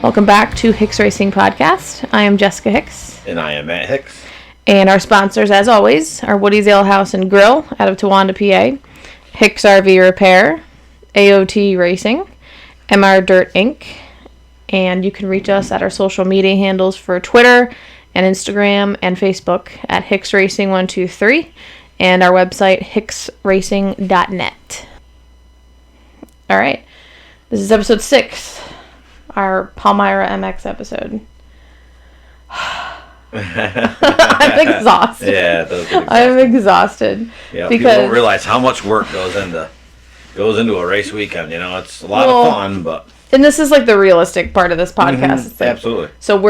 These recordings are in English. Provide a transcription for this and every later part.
Welcome back to Hicks Racing Podcast. I am Jessica Hicks. And I am Matt Hicks. And our sponsors, as always, are Woody's Ale House and Grill out of Towanda, PA, Hicks RV Repair, AOT Racing, MR Dirt Inc., and you can reach us at our social media handles for Twitter and Instagram and Facebook at Hicks Racing 123 and our website hicksracing.net. All right, this is episode 6, our Palmyra MX episode. I'm exhausted. Yeah, it does get exhausting. I'm exhausted. Yeah, because people don't realize how much work goes into a race weekend. You know, it's a lot of fun, but. And this is like the realistic part of this podcast. Mm-hmm, It's like, absolutely. So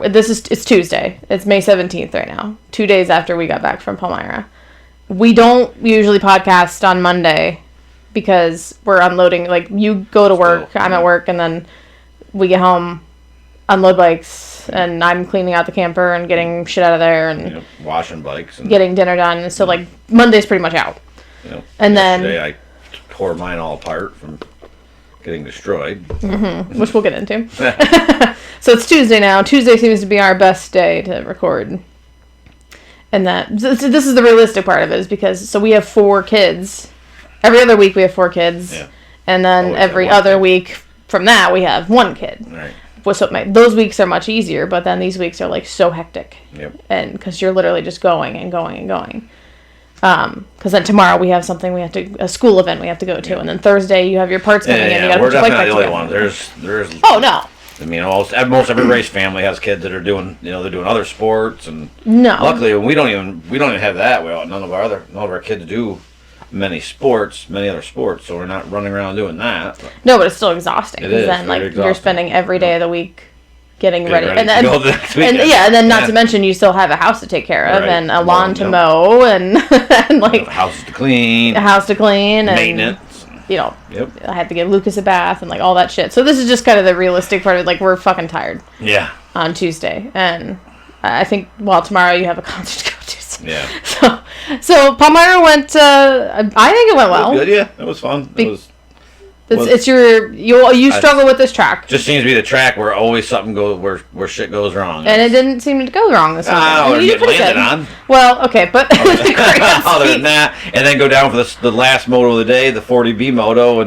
it's Tuesday. It's May 17th right now. 2 days after we got back from Palmyra. We don't usually podcast on Monday because we're unloading. Like, you go to work, I'm at work, and then we get home, unload bikes, and I'm cleaning out the camper and getting shit out of there and washing bikes and getting dinner done. And so like Monday's pretty much out. And yesterday I tore mine all apart from getting destroyed. Mm-hmm, which we'll get into. So it's Tuesday now. Tuesday seems to be our best day to record. And this is the realistic part of it, is because we have 4 kids. Every other week we have 4 kids. Yeah. And then every other week from that we have 1 kid. Right. So those weeks are much easier, but then these weeks are like so hectic. Yep. And because you're literally just going and going and going. Because then tomorrow we have a school event we have to go to, and then Thursday you have your parts coming in. You gotta we're put your bike back definitely the together. only ones. There's. Oh no. I mean, most every race family has kids that are doing, they're doing other sports, and no. Luckily, we don't even have that. None of our kids do many other sports, so we're not running around doing that. No, but it's still exhausting. It is. Then exhausting. you're spending every day of the week getting ready. And then, and then not to mention you still have a house to take care of, and a lawn to mow, and like houses to clean, and maintenance. I had to give Lucas a bath and like all that shit. So this is just kind of the realistic part of it. Like, we're fucking tired. Yeah. On Tuesday, and I think tomorrow you have a concert to go to. Yeah. So Palmyra went. I think it went well. It was good, yeah. It was fun. You struggle with this track. Just seems to be the track where always something goes where shit goes wrong. And it didn't seem to go wrong this weekend. You get landed on. Well, okay, but other than that, and then go down for the last moto of the day, the 40B moto,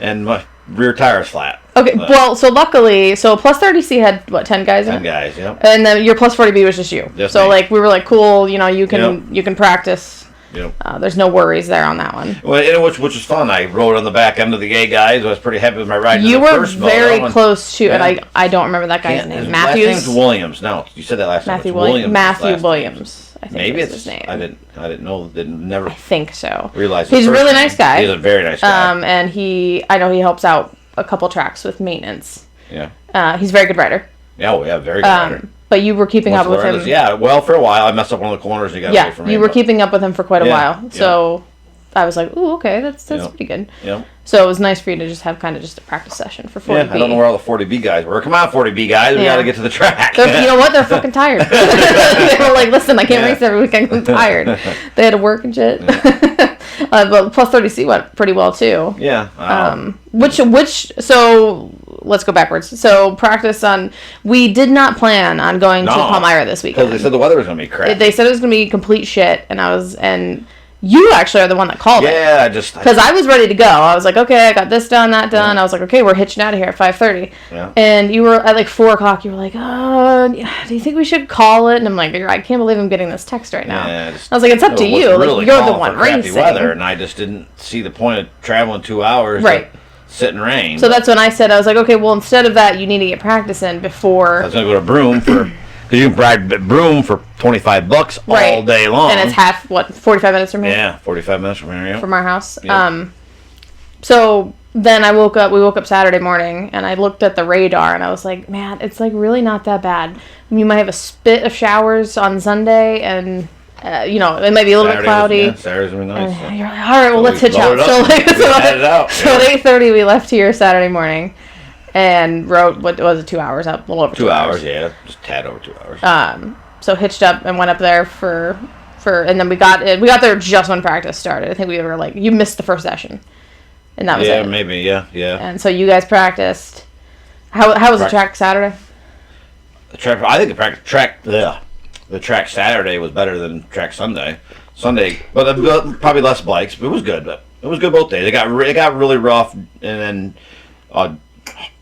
and my rear tire's flat. Okay, so luckily, plus 30C had 10 guys in it? 10 guys, yeah. And then your plus 40B was just you. Just so me. like we were like, cool, you can practice. Yep. There's no worries there on that one. Well, which was fun. I rode on the back end of the gay guys. I was pretty happy with my ride. You were very close to, and I don't remember that guy's name. Matthews. Last name's Williams. No, you said that last time. Matthew Williams. I think maybe it's his name. I didn't know. Never. I think so. Realized he's a really nice guy. He's a very nice guy. And I know he helps out a couple tracks with maintenance. Yeah. He's a very good rider. Yeah, very good rider. But you were keeping up with him. Yeah, well, for a while. I messed up one of the corners and he got away from me. You were keeping up with him for quite a while. So I was like, ooh, okay, that's pretty good. Yeah. So it was nice for you to just have kind of just a practice session for 40B. Yeah, I don't know where all the 40B guys were. Come on, 40B guys, we got to get to the track. You know what? They're fucking tired. They were like, listen, I can't race every weekend. I'm tired. They had to work and shit. Yeah. But plus 30C went pretty well too. Yeah. So let's go backwards. So we did not plan on going to Palmyra this weekend. Because they said the weather was going to be crap. They said it was going to be complete shit, and you actually are the one that called it. Yeah, because I was ready to go. I was like, okay, I got this done, that done. I was like, okay, we're hitching out of here at 5:30. Yeah. And you were at like 4 o'clock. You were like, do you think we should call it? And I'm like, I can't believe I'm getting this text right now. Yeah, I was like, it's up to you. Really, you're the one racing. Weather, and I just didn't see the point of traveling 2 hours. Right. Sit in rain. So that's when I said, I was like, okay, well, instead of that, you need to get practice in before. I was going to go to Broome because you can ride Broome for $25 all day long. And it's 45 minutes from here? Yeah, 45 minutes from here, yeah. From our house. Yep. So then we woke up Saturday morning, and I looked at the radar, and I was like, man, it's like really not that bad. You might have a spit of showers on Sunday, and it might be a little bit cloudy. Saturday's going to be nice. And you're like, all right, well, let's hitch out. So at 8:30, we left here Saturday morning and rode, what was it, 2 hours up? A little over 2 hours. 2 hours, yeah. Just a tad over 2 hours. So hitched up and went up there and then we got there just when practice started. I think we were like, you missed the first session. And that was it. Yeah, maybe, yeah. And so you guys practiced. How was the track Saturday? I think the track Saturday was better than track Sunday. But probably less bikes, but it was good. But it was good both days. It got really rough, and then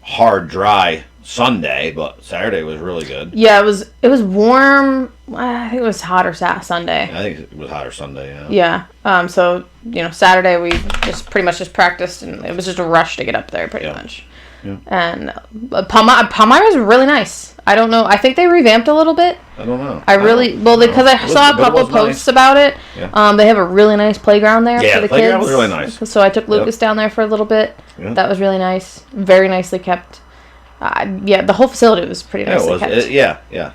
hard, dry Sunday, but Saturday was really good. Yeah, it was warm. I think it was hotter Sunday. I think it was hotter Sunday. Yeah. So Saturday we just pretty much just practiced, and it was just a rush to get up there, pretty much. Yeah. And Palmyra was really nice. I don't know. I think they revamped a little bit. I don't know. Because I saw a couple posts about it. Yeah. They have a really nice playground there for the kids. Yeah, the playground was really nice. So I took Lucas down there for a little bit. Yeah. That was really nice. Very nicely kept. The whole facility was pretty nicely kept. Yeah.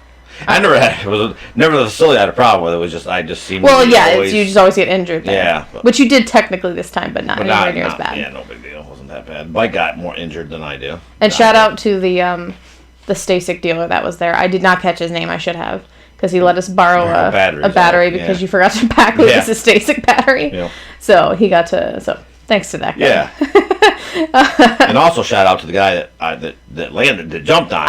I never the facility I had a problem with. It was just I just seemed. Well, you just always get injured there. Yeah, which you did technically this time, but not anywhere near as bad. Yeah, no big deal. It wasn't that bad. Bike got more injured than I do. And shout out to the Stasic dealer that was there. I did not catch his name. I should have, because he let us borrow a battery because you forgot to pack Lucas's Stasic battery. Yeah. So he got to. So thanks to that guy. Yeah. And also shout out to the guy that jumped on.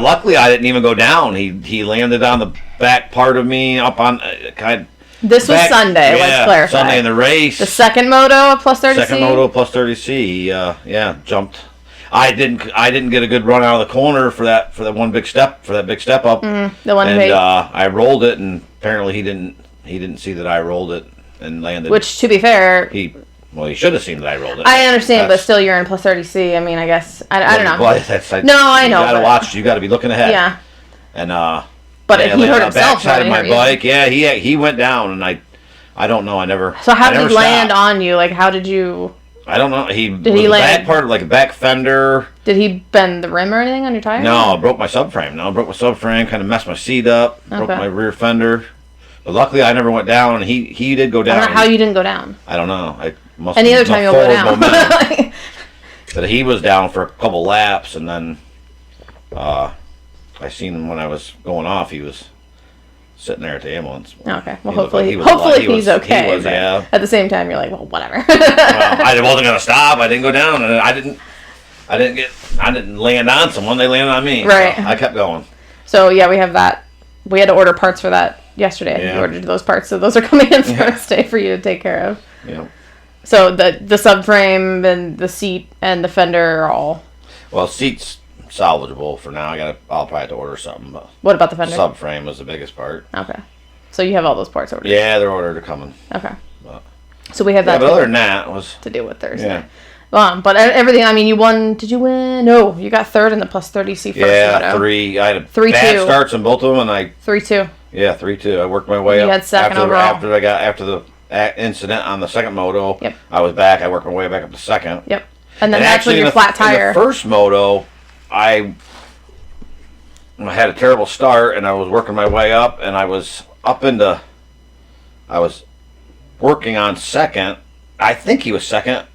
Luckily I didn't even go down. He landed on the back part of me up on This was Sunday. Let's clarify. Sunday in the race. The second moto plus 30C. Second moto plus 30C. He jumped. I didn't get a good run out of the corner for that big step up. The one and I rolled it, and apparently he didn't see that I rolled it and landed. Which, to be fair, he should have seen that I rolled it. I understand, but still, you're in plus 30C. I mean, I guess I don't know. No, I know. You gotta watch. You gotta be looking ahead. Yeah. And but he hurt himself. Backside of my bike. Yeah, he went down, and I don't know. I never. So how did he land on you? Like, how did you? I don't know. Did he land? Back part, like a back fender. Did he bend the rim or anything on your tire? No, I broke my subframe. Kind of messed my seat up. Okay. Broke my rear fender. But luckily, I never went down, and he did go down. I don't know how you didn't go down. I don't know. Any other time you'll go down. But he was down for a couple laps, and then I seen him when I was going off. He was sitting there at the ambulance. Okay. Well, hopefully he's okay. He was, yeah. At the same time, you're like, well, whatever. Well, I wasn't gonna stop. I didn't go down, and I didn't land on someone. They landed on me. Right. So I kept going. So yeah, we have that. We had to order parts for that yesterday. Yeah. We ordered those parts, so those are coming in Thursday for you to take care of. Yeah. So the subframe and the seat and the fender are all. Well, seat's salvageable for now. I'll probably have to order something. But what about the fender? Subframe was the biggest part. Okay. So you have all those parts ordered? Yeah, they're ordered. They're coming. Okay. So we have that. But other than that, was to deal with Thursday. Yeah. But everything. I mean, you won. Did you win? No, you got third in the plus 30C first. Yeah, 3. I had 3-2 bad starts in both of them, and 3-2. Yeah, 3-2. I worked my way up. You had second overall. After the incident on the second moto. Yep. I was back. I worked my way back up to second. Yep. And then that's when your flat tire. In the first moto, I had a terrible start, and I was working my way up, and I was working on second. I think he was second.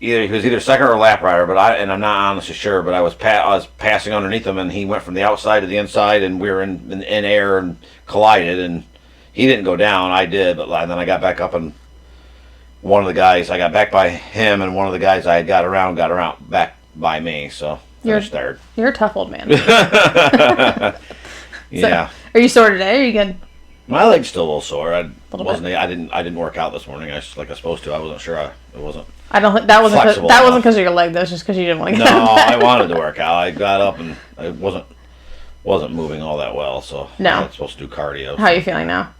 He was either second or lap rider, but I'm not honestly sure. But I was passing underneath him, and he went from the outside to the inside, and we were in air and collided, and he didn't go down. I did, but then I got back up, and one of the guys, I got back by him, and one of the guys I had got around back by me. So finished third. You're a tough old man. Yeah. So, are you sore today? Or are you good? My leg's still a little sore. I didn't work out this morning. I was supposed to. I wasn't sure. It wasn't. I don't. That wasn't because of your leg. That was just because you didn't want to. No, I wanted to work out. I got up and I wasn't moving all that well. So no, I was supposed to do cardio. How are you feeling now?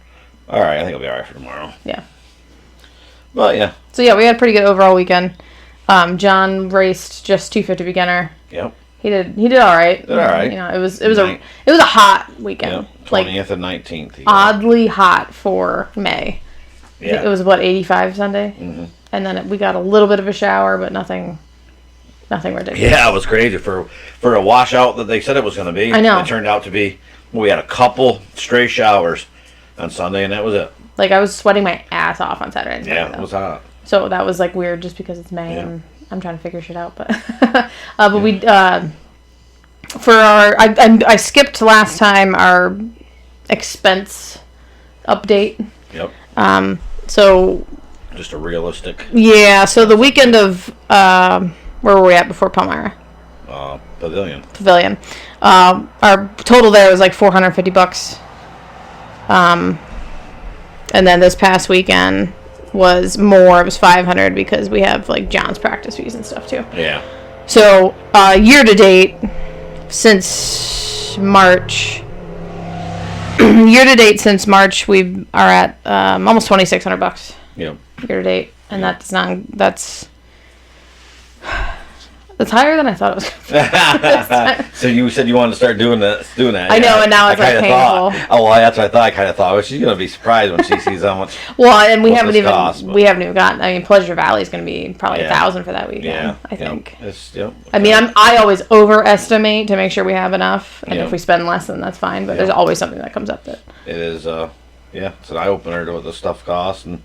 All right. I think I'll be all right for tomorrow. Yeah. But yeah. So yeah, we had a pretty good overall weekend. John raced just 250 beginner. Yep. He did all right. Did all right. You know, it was a hot weekend. Yep. 20th and 19th. Oddly hot for May. Yeah. It was 85 Sunday. Mm-hmm. And then we got a little bit of a shower, but nothing ridiculous. Yeah, it was crazy for a washout that they said it was going to be. I know. It turned out to be. We had a couple stray showers on Sunday, and that was it. Like, I was sweating my ass off on Saturday. Yeah, it was hot. So that was weird, just because it's May and I'm trying to figure shit out. But we for our I skipped last time our expense update. Yep. So Just a realistic Yeah, so the weekend of, where were we at before Palmyra? pavilion. Our total there was like $450. And then this past weekend was more. It was $500 because we have like John's practice fees and stuff too. Yeah. So year to date, since March, we are at almost $2,600. Yeah. Year to date, and that's higher than I thought it was. So you said you wanted to start doing that. I know, and now it's like painful. That's what I thought. I kind of thought, well, she's gonna be surprised when she sees how much. Well, and we haven't even gotten. I mean, Pleasure Valley is gonna be probably $1,000 for that weekend. Yeah, I think. I mean, I always overestimate to make sure we have enough, and if we spend less, then that's fine. But there's always something that comes up that. It is. It's an eye opener to what this stuff costs, and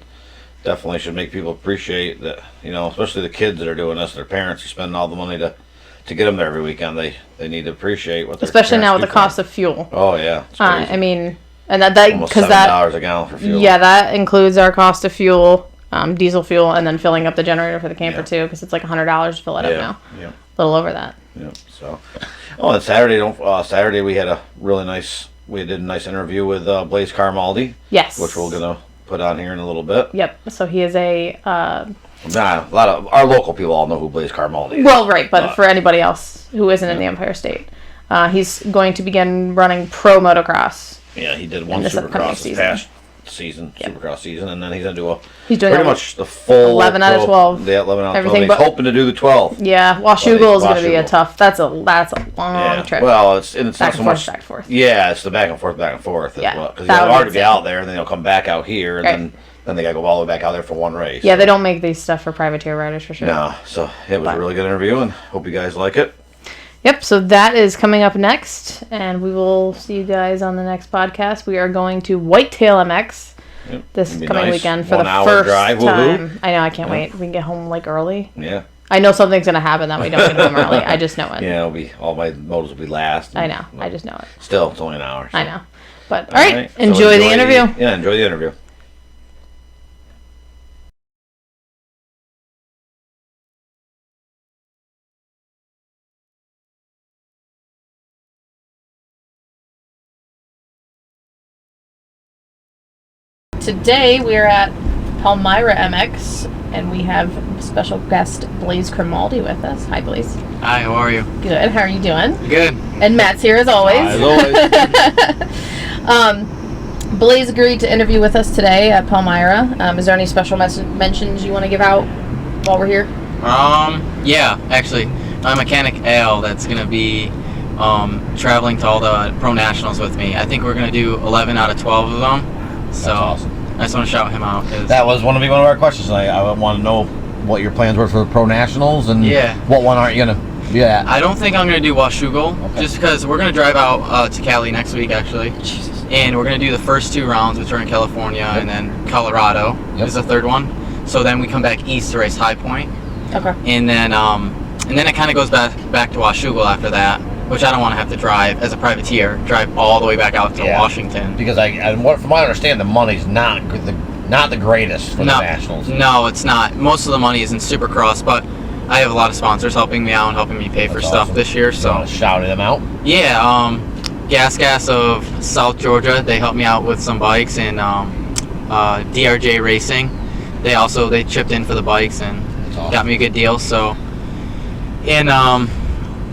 definitely should make people appreciate that, especially the kids that are doing this, their parents are spending all the money to get them there every weekend. They need to appreciate what. Especially now with the cost of fuel. Oh yeah. I mean, and that almost $7 a gallon for fuel. Yeah, that includes our cost of fuel, diesel fuel, and then filling up the generator for the camper too, because it's like $100 to fill it up now. Yeah. A little over that. Yeah. So, and Saturday we had we did a nice interview with Blaze Cremaldi. Yes. Which we're gonna put on here in a little bit. Yep. So he is a. A lot of our local people all know who Blaze Cremaldi is. Well, right, but for anybody else who isn't in the Empire State, he's going to begin running pro motocross. Yeah, he did one Supercross this past season, Supercross season, and then he's gonna do pretty much the full 11 out of 12. Yeah, 11 out of 12. He's hoping to do the 12. Yeah, Washougal is gonna be a tough. That's a long trip. Well, it's back not so much back and forth. Yeah, it's the back and forth as well. Because they'll already be out there, and then they'll come back out here, and then they gotta go all the way back out there for one race. Yeah, they don't make these stuff for privateer riders for sure. No, so it was a really good interview, and hope you guys like it. Yep, so that is coming up next, and we will see you guys on the next podcast. We are going to Whitetail MX this coming weekend for the first time. Woo-hoo. I know, I can't wait. We can get home like early. Yeah. I know something's going to happen that we don't get home early. I just know it. Yeah, all my motos will be last. I know. I just know it. Still, it's only an hour. So. I know. But, all right. Enjoy the interview. Enjoy the interview. Today we are at Palmyra MX, and we have special guest Blaze Cremaldi with us. Hi, Blaze. Hi, how are you? Good. How are you doing? Good. And Matt's here as always. Blaze agreed to interview with us today at Palmyra. Is there any special mentions you want to give out while we're here? Yeah, actually, my mechanic Al, that's gonna be traveling to all the pro nationals with me. I think we're gonna do 11 out of 12 of them. So awesome. I just want to shout him out. That was one of our questions. I want to know what your plans were for the pro nationals and what one aren't you gonna be at. I don't think I'm gonna do Washougal, just because we're gonna drive out to Cali next week actually. Jesus. And we're gonna do the first 2 rounds, which are in California, and then Colorado is the third one. So then we come back east to race High Point. Okay. And then it kind of goes back to Washougal after that, which I don't want to have to drive as a privateer, drive all the way back out to Washington. Because from what I understand, the money's not the greatest for the nationals. No, it's not. Most of the money is in Supercross, but I have a lot of sponsors helping me out and helping me pay for stuff this year. So shouting them out. Yeah, Gas of South Georgia, they helped me out with some bikes, and DRJ Racing, they chipped in for the bikes and got me a good deal. So, and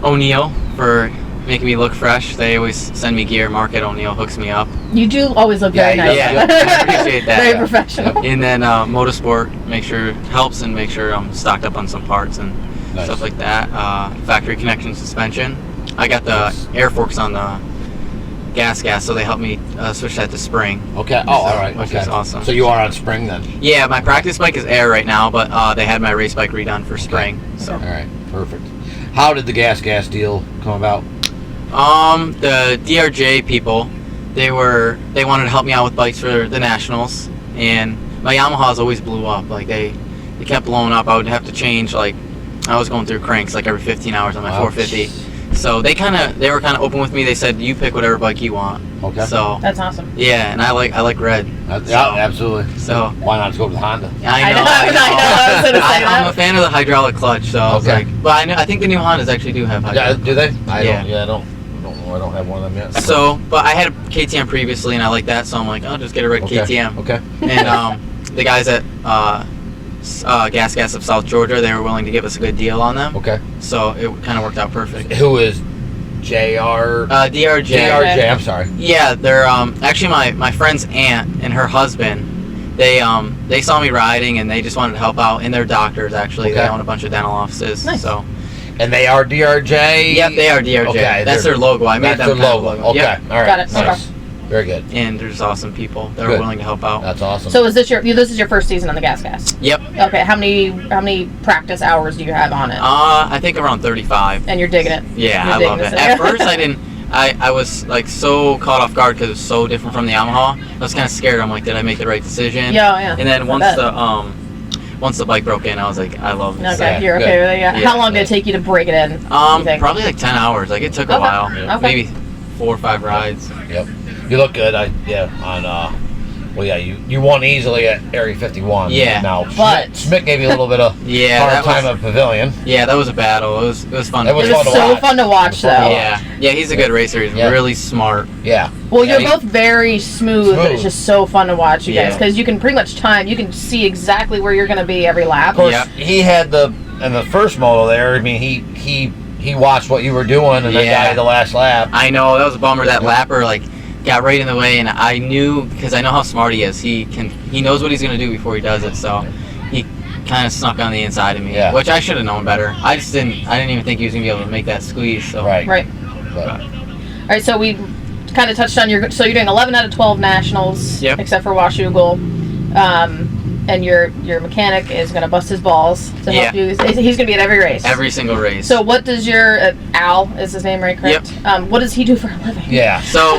O'Neill for making me look fresh. They always send me gear. Mark at O'Neill hooks me up. You do always look very nice. Yeah, I appreciate that. Very professional. And then Motorsport helps and make sure I'm stocked up on some parts and stuff like that. Factory connection suspension. I got the air forks on the gas, so they helped me switch that to spring. Okay. Oh, all right. Which is awesome. So you are on spring then? Yeah, my practice bike is air right now, but they had my race bike redone for spring. So. All right. Perfect. How did the gas deal come about? The DRJ people, they wanted to help me out with bikes for the nationals, and my Yamahas always blew up. Like they kept blowing up. I would have to change, like I was going through cranks like every 15 hours on my 450. So they were kind of open with me. They said, "You pick whatever bike you want." Okay. So That's awesome. yeah, and I like red. Yeah, absolutely. So why not just go with Honda? I know. I was gonna say I'm a that. fan of the hydraulic clutch, so I was Okay. like, but I think the new Hondas actually do have hydraulic. Yeah, do they? I Yeah. don't know. I don't have one of them yet. So, but I had a KTM previously, and I like that, so I'm like, I'll just get a red KTM. Okay. And the guys at Gas of South Georgia, they were willing to give us a good deal on them. Okay. So it kind of worked out perfect. Who is JR? DRJ. DRJ. I'm sorry. Yeah, they're actually my friend's aunt and her husband. They saw me riding and they just wanted to help out. And they're doctors actually. Okay. They own a bunch of dental offices. Nice. So. And they are DRJ. Yep, they are DRJ. Okay, That's their logo. I made That's them their kind of logo. logo. Okay. Yep. All right. Got it. Nice. Very good. And there's awesome people that are Good. willing to help out. That's awesome. So is this your first season on the Gas? Yep. Okay. How many practice hours do you have on it? I think around 35. And you're digging it. Yeah, You're I love it. digging At this. first, I didn't. I was like so caught off guard because it was so different from the Yamaha. I was kind of scared. I'm like, did I make the right decision? Yeah. And then I once bet. once the bike broke in, I was like, I love this. Okay, Yeah, you're okay good. with it. Yeah. Yeah. How long did it take you to break it in? you think? Probably like 10 hours. Like it took a Okay. while. Okay. Maybe 4 or 5 rides. Yep. You look good. You won easily at Area 51. Yeah. Now, But- Schmidt gave you a little bit of Yeah, hard that time was, at Pavilion. yeah, that was a battle. It was fun. It was It was fun to so watch. fun to watch, It was fun to though. Yeah, he's a good racer. He's Yeah. really smart. Yeah. Well, you're Yeah. both very smooth, but it's Smooth. just so fun to watch you guys Yeah. because you can pretty much you can see exactly where you're going to be every lap. Of course, Yep. he had in the first moto there. I mean, he watched what you were doing and then Yeah. got you the last lap. I know that was a bummer. That lapper got right in the way, and I knew because I know how smart he is. He knows what he's gonna do before he does it. So he kind of snuck on the inside of me, Yeah. which I should have known better. I didn't even think he was gonna be able to make that squeeze. So Right. Right. But, All right. So we kind of touched on so you're doing 11 out of 12 nationals, Yep. except for Washougal. And your mechanic is going to bust his balls to help you. He's going to be at every race. every single race. So what does your Al is his name, right? Correct. What does he do for a living? yeah. So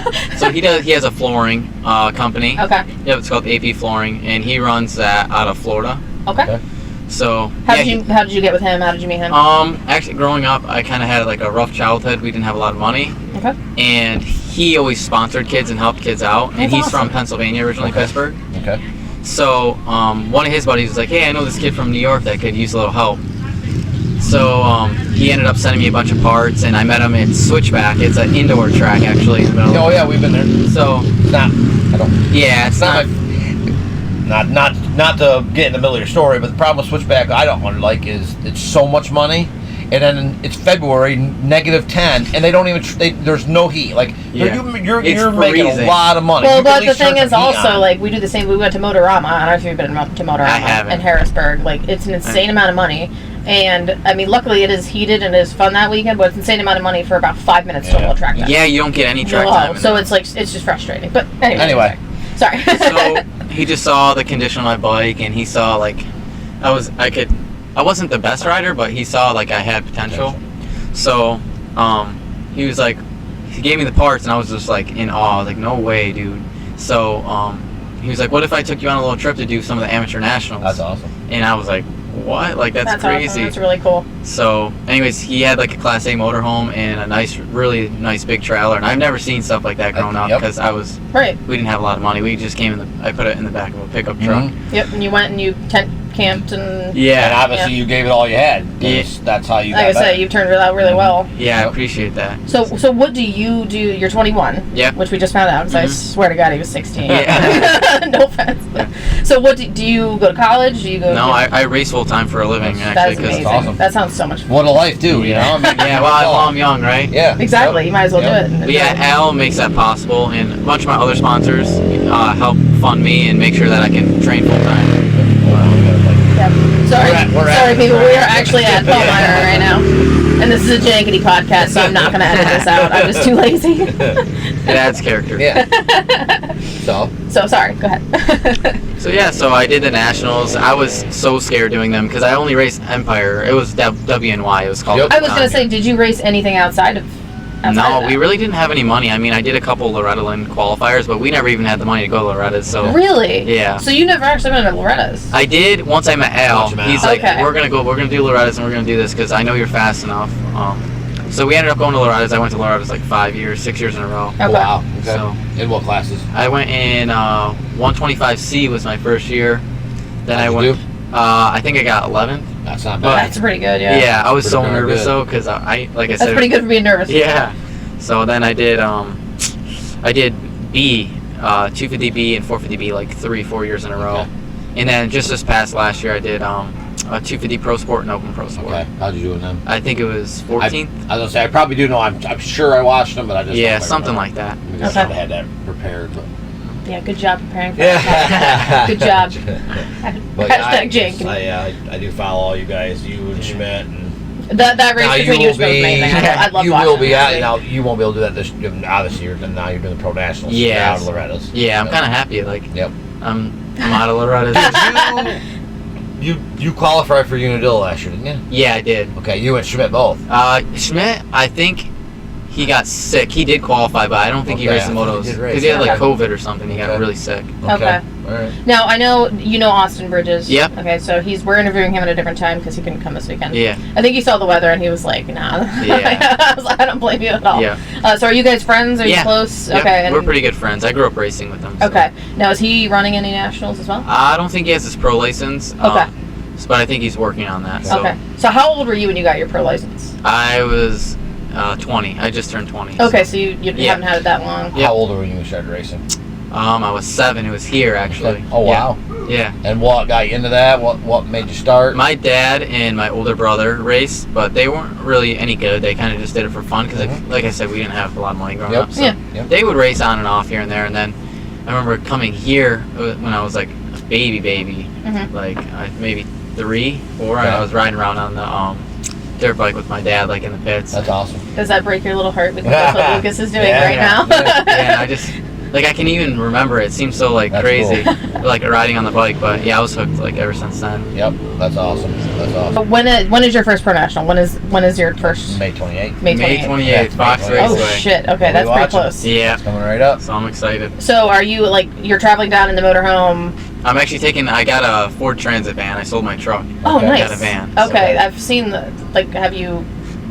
he has a flooring company. Okay. Yep, it's called AP Flooring, and he runs that out of Florida. Okay. So How did you get with him? How did you meet him? Actually, growing up, I kind of had like a rough childhood. We didn't have a lot of money. Okay. And he always sponsored kids and helped kids out. And That's he's awesome. from Pennsylvania originally, Okay. Pittsburgh. Okay. So one of his buddies was like, hey, I know this kid from New York that could use a little help. So he ended up sending me a bunch of parts, and I met him at Switchback. It's an indoor track, actually, in the middle. Oh yeah, we've been there. So It's not. I don't. yeah, it's not. Not to get in the middle of your story, but the problem with Switchback I don't want to like is it's so much money, and then it's February -10, and they don't even. There's no heat. Like Yeah. you're It's making a freezing. lot of money. Well, You can at but the least thing turn is some heat also on. like we do the same. We went to Motorama. I don't know if you've been to Motorama haven't. in Harrisburg. Like it's an insane amount of money, and I mean, luckily it is heated and it is fun that weekend. But it's an insane amount of money for about 5 minutes Yeah. total track time. Yeah, you don't get any track time. in So there. it's like it's just frustrating. But Anyway. sorry. So he just saw the condition of my bike, and he saw like I wasn't the best rider, but he saw like I had potential. So he was like, he gave me the parts, and I was just like in awe. I was like, no way, dude. So he was like, what if I took you on a little trip to do some of the amateur nationals? That's awesome. And I was like, what? Like that's crazy. Awesome. That's really cool. So, anyways, he had like a Class A motorhome and a really nice big trailer, and I've never seen stuff like that growing up Yep. because Right. we didn't have a lot of money. We just came I put it in the back of a pickup truck. Mhm. Yep. And you went and you tent camped and Yeah, And obviously you gave it all you had. Yeah. That's how you like I got said, better. you turned it out really well. yeah, I appreciate that. So what do you do? You're 21. Yeah. Which we just found out because I Mhm. swear to God he was 16. Yeah. No offense. So what do you go to college? Do you go? No, I race full time for a living That's- That actually is because amazing. awesome. That sounds so much fun. What a life, do you know? I mean, yeah, well, I'm young, right? Yeah. Exactly. Yep. You might as well Yep. do it. But yeah, Al makes that possible, and a bunch of my other sponsors help fund me and make sure that I can train full time. Yep. Sorry, We're at- sorry, people. We are actually at Palmyra right now, and this is a jankety podcast, so I'm not going to edit this out. I'm just too lazy. It adds character. Yeah. So. So sorry. Go ahead. So yeah, so I did the nationals. I was so scared doing them because I only raced Empire. It was WNY. It was called. Yep. I was going to say, did you race anything outside of? No, of we that? really didn't have any money. I mean, I did a couple Loretta Lynn qualifiers, but we never even had the money to go to Loretta's. So Really? Yeah. So you never actually went to Loretta's? I did once I met Al. Once you met He's Al. like, Okay. we're gonna do Loretta's and we're gonna do this because I know you're fast enough. So we ended up going to Loretta's. I went to Loretta's like 6 years in a row. Okay. Oh, wow. Okay. So in what classes? I went in 125C was my first year. Then How'd I you went. do? I think I got 11th. That's not But- bad. That's pretty good, yeah. Yeah, I was Pretty so darn nervous good. though, because I like I That's said. pretty good for being nervous. Yeah. So then I did B, 250B and 450B like 3-4 years in a row. Okay. And then just this past last year I did a 250 Pro Sport and Open Pro Sport. Okay. How'd you do in them? I think it was 14th. I was gonna say I probably do know. I'm sure I watched them, but I just Yeah, don't quite something remember. like that. Because Okay. I had that prepared. But. Yeah, good job preparing for Yeah. that. Good job. But Hashtag Jake. I do follow all you guys, you and Schmidt, and That race Now between you and Schmidt was amazing. I love you watching will be it. out. Now you won't be able to do that this year. Then now you're doing the Pro Nationals. Yeah. Out of Loretta's. Yeah, I'm kind of happy. Like, Yep. I'm out of Loretta's. You qualified for Unadilla last year, didn't you? Yeah, I did. Okay, you and Schmidt both. Schmidt, I think he got sick. He did qualify, but I don't think he Okay, raced the I thought motos he did race. because he had like Okay. COVID or something. He got Okay. really sick. Okay. All right. Now, I know you know Austin Bridges. Yep. Okay, so we're interviewing him at a different time because he couldn't come this weekend. Yeah. I think he saw the weather and he was like, nah. Yeah. I was like, I don't blame you at all. Yeah. So are you guys friends? Are you Yeah. close? Yep, Okay. And, we're pretty good friends. I grew up racing with him. So. Okay. Now, is he running any nationals as well? I don't think he has his pro license. Okay. But I think he's working on that. So Okay. So how old were you when you got your pro license? I was 20. I just turned 20. Okay, so you Yeah. haven't had it that long. Yeah. How old were you when you started racing? I was 7. It was here actually. Okay. Oh wow. Yeah. And what got you into that? What made you start? My dad and my older brother raced, but they weren't really any good. They kind of just did it for fun because, Mhm. like I said, we didn't have a lot of money growing Yep. up. So Yeah. Yep. they would race on and off here and there. And then I remember coming here when I was like a baby, Mhm. like maybe 3, 4, and Okay. I was riding around on the dirt bike with my dad, like in the pits. That's awesome. Does that break your little heart? Because that's what Lucas is doing Yeah, right yeah, now. Yeah, I just like I can even remember it. It seems so like That's crazy, like riding on the bike. But yeah, I was hooked like ever since then. Yep. That's awesome. That's awesome. When is your first pro national? When is your first? May 28th. May May 28th. 28th, Yeah, Fox May 28th. Oh Raceway. shit! Okay, We'll be that's pretty watching. close. Yeah, It's coming right up. so I'm excited. So are you like you're traveling down in the motorhome? I'm actually I got a Ford Transit van. I sold my truck. Oh, Okay. nice. Got a van. Okay, So- I've seen have you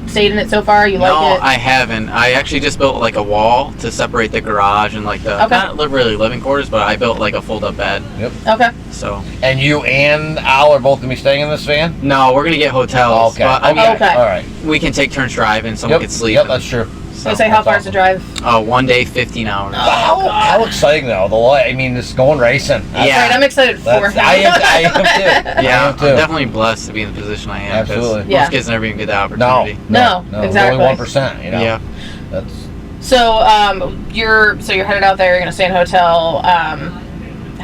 stayed in it so far? You No, like it? I haven't. I actually just built like a wall to separate the garage and like the Okay. not really living quarters, but I built like a fold-up bed. Okay. So And you and Al are both gonna be staying in this van? no, we're gonna get hotels. Okay. But I mean, Okay. All right. we can take turns driving. Someone Yep. could sleep. Yep. That's true. So say how That's far is the drive? 1 day, 15 hours. How exciting though! I mean, this going racing. Yeah. Right, I'm excited for That's, him. I am too. Yeah, I am I'm too. definitely blessed to be in the position I am. 'cause Absolutely. Yeah. Most kids never even get the No, opportunity. No, exactly. Only 1%. You know. Yeah. That's So you're headed out there. You're gonna stay in a hotel.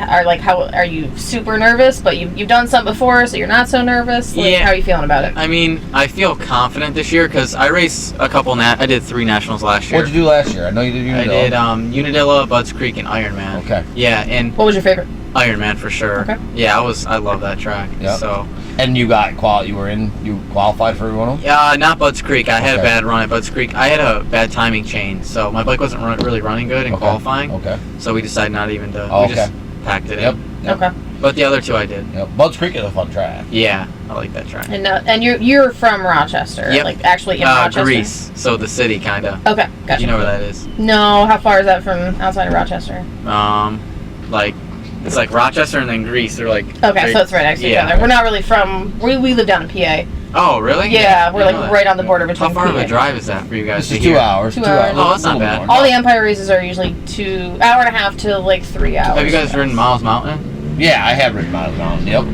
Are you super nervous? But you've done some before, so you're not so nervous. Like, Yeah. How are you feeling about it? I mean, I feel confident this year because I raced a couple. I did 3 nationals last year. what'd you do last year? I know you did I Unadilla. did Unadilla, Budds Creek, and Ironman. Okay. Yeah, and What was your favorite? Ironman for sure. Okay. Yeah, I love that track. Yep. So, And you got you qualified for one of them? not Budds Creek. I had a Okay. bad run at Budds Creek. I had a bad timing chain, so my bike wasn't really running good in Okay. qualifying. Okay. So we decided not even to. Oh, we just okay. packed it Yep. in. Yep. Okay. But the other 2 I did. Yep. Budds Creek is a fun track. Yeah, I like that track. And you're from Rochester, Yep. like actually in Rochester. Greece, so the city kind of. Okay, gotcha. You know where that is? No, how far is that from outside of Rochester? Like it's like Rochester and then Greece. They're like. Okay, so it's right next to each Yeah. other. We're not really from. We live down in PA. Oh, really? Yeah, we're I like know that. right on the border between How far of PA. a drive is that for you guys? This is to 2 here? hours. 2 hours. Oh, that's not A little bad. more. All the Empire races are usually 2 hour and a half to like 3 hours. Have you guys ridden Miles Mountain? Yeah, I have ridden Miles Mountain. Yep.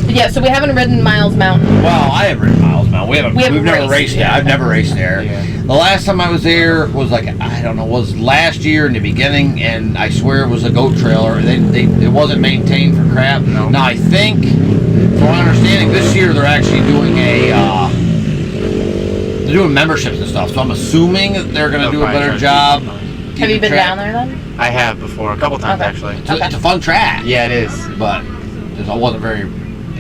Yeah, so we haven't ridden Miles Mountain. Well, I have ridden Miles Mountain. We've never raced, raced there. yeah. I've never raced there. Yeah. The last time I was there was was last year in the beginning, and I swear it was a goat trailer. It wasn't maintained for crap. No. Now I think, from my understanding, this year they're actually doing they're doing memberships and stuff. So I'm assuming that they're going to do a better job. Have you been down there then? I have before, a couple times Okay. actually. It's a fun track. Yeah, it is. But I wasn't very.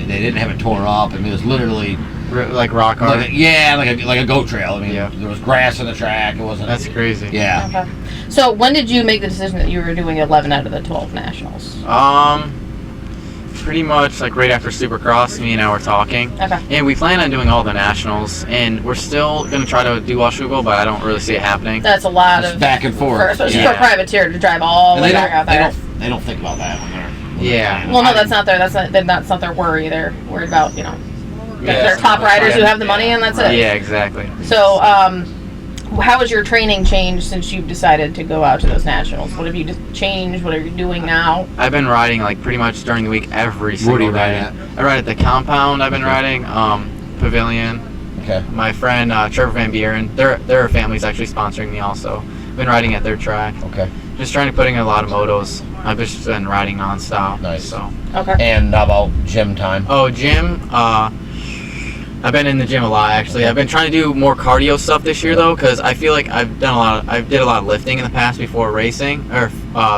They didn't have it tore up. I mean, it was literally Like rock hard. like a goat trail. I mean, Yeah. there was grass on the track. It wasn't. That's crazy. Yeah. Okay. So when did you make the decision that you were doing 11 out of the 12 nationals? pretty much like right after Supercross, me and I were talking. Okay. And we plan on doing all the nationals, and we're still going to try to do Washougal, but I don't really see it happening. That's a lot Just of back and forth. especially for a privateer to drive all the way back out there. They don't think about that when they're. Yeah. Well, no, that's not their worry. They're worried about Yeah, their top riders who have the money, and that's it. Yeah, exactly. So, how has your training changed since you've decided to go out to those nationals? What have you changed? What are you doing now? I've been riding like pretty much during the week every single day. What do you ride at? I ride at the compound. I've been riding Pavilion. Okay. My friend Trevor Van Buren, their family's actually sponsoring me also. I've been riding at their track. Okay. Just trying to put in a lot of motos. I've just been riding nonstop. Nice. So. Okay. And how about gym time? Oh, gym. I've been in the gym a lot actually. I've been trying to do more cardio stuff this year though, because I feel like I did a lot of lifting in the past before racing or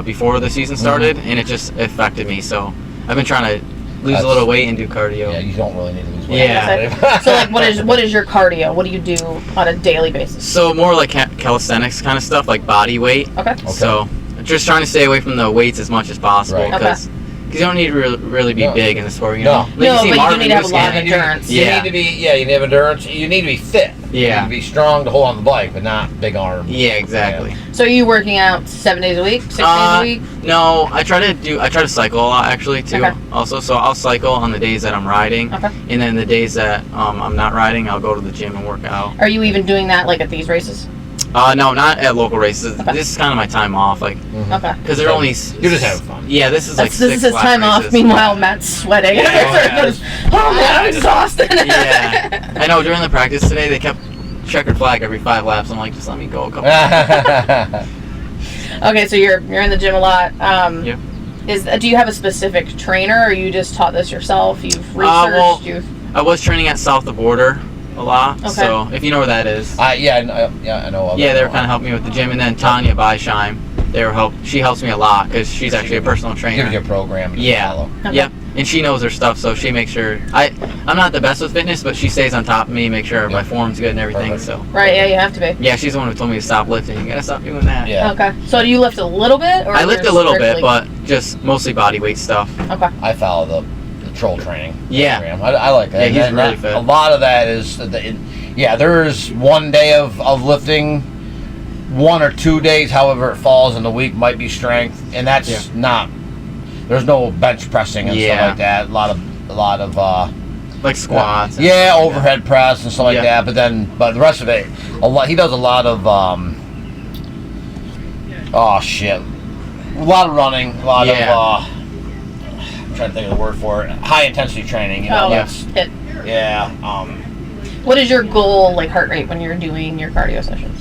before the season started, and it just affected me. So I've been trying to lose a little weight and do cardio. Yeah, you don't really need to lose weight. Yeah. So, like, what is your cardio? What do you do on a daily basis? So more like calisthenics kind of stuff, like body weight. Okay. So just trying to stay away from the weights as much as possible, Right. because you don't need to really be big in the sport, you know. No. Like No, you see but you Marvin do need to have a Muscat- lot of endurance. You Yeah. need to be, you need to have endurance. You need to be fit. Yeah. You need to be strong to hold on the bike, but not big arms. Yeah, exactly. So, are you working out 7 days a week, 6 days a week? No, I try to cycle a lot actually too. Okay. Also, so I'll cycle on the days that I'm riding, Okay. and then the days that I'm not riding, I'll go to the gym and work out. Are you even doing that like at these races? No, not at local races. Okay. This is kind of my time off, like Okay. because they're only. You're just having fun. Yeah, this is like This is his flat time off. races. Meanwhile, Matt's sweating. Yeah. Oh man, I'm exhausted. Yeah, I know. During the practice today, they kept checkered flag every 5 laps. I'm like, just let me go a couple. Okay, so you're in the gym a lot. Yep. Do you have a specific trainer, or you just taught this yourself? You've well, researched. I was training at South the Border a lot. Okay. So if you know where that is. I know. Of Yeah, it. they were kind of helping me with the gym, and then Tanya Beisheim, she helps me a lot because she's actually a personal trainer. Gives you a program. To Yeah, follow. Okay. yep, and she knows her stuff, so she makes sure. I'm not the best with fitness, but she stays on top of me, make sure my form's good and everything. Perfect. So Right, yeah, you have to be. yeah, she's the one who told me to stop lifting. You gotta stop doing that. Yeah. Okay, so do you lift a little bit, or I lift a you're little bit, strictly- but just mostly body weight stuff. Okay. I follow the troll training Yeah. program. I like that. Yeah, he's And really fit. A lot of that is, there's one day of lifting, 1 or 2 days, however it falls in the week, might be strength, and that's not. There's no bench pressing and stuff like that. A lot of Like squats. and yeah, stuff like overhead press and stuff like Yeah. that. But the rest of it, he does a lot of oh shit, a lot of running, a lot of I'm trying to think of the word for it. High intensity training. You know, that's hit. yeah. What is your goal, like heart rate, when you're doing your cardio sessions?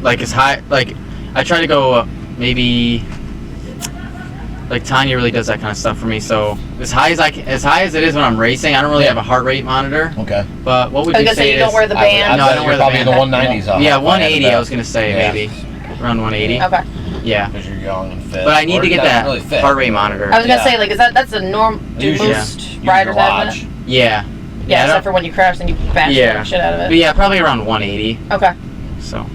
Like as high, like I try to go maybe. Like Tanya really does that kind of stuff for me. So as high as it is when I'm racing, I don't really have a heart rate monitor. Okay. But what would I was you gonna say say you it don't is? wear the band. No, I don't wear the probably in band. the 190s. Yeah, 180. I was gonna say maybe around 180. Okay. Yeah. Because you're young and fit. But I need Or to get not that really fit. heart rate monitor. I was gonna say, like, that's a norm. Do Usually, most use riders your have watch. that? Yeah. Yeah, I except don't- for when you crash and you bash the shit out of But it. yeah, probably around 180. Okay. So.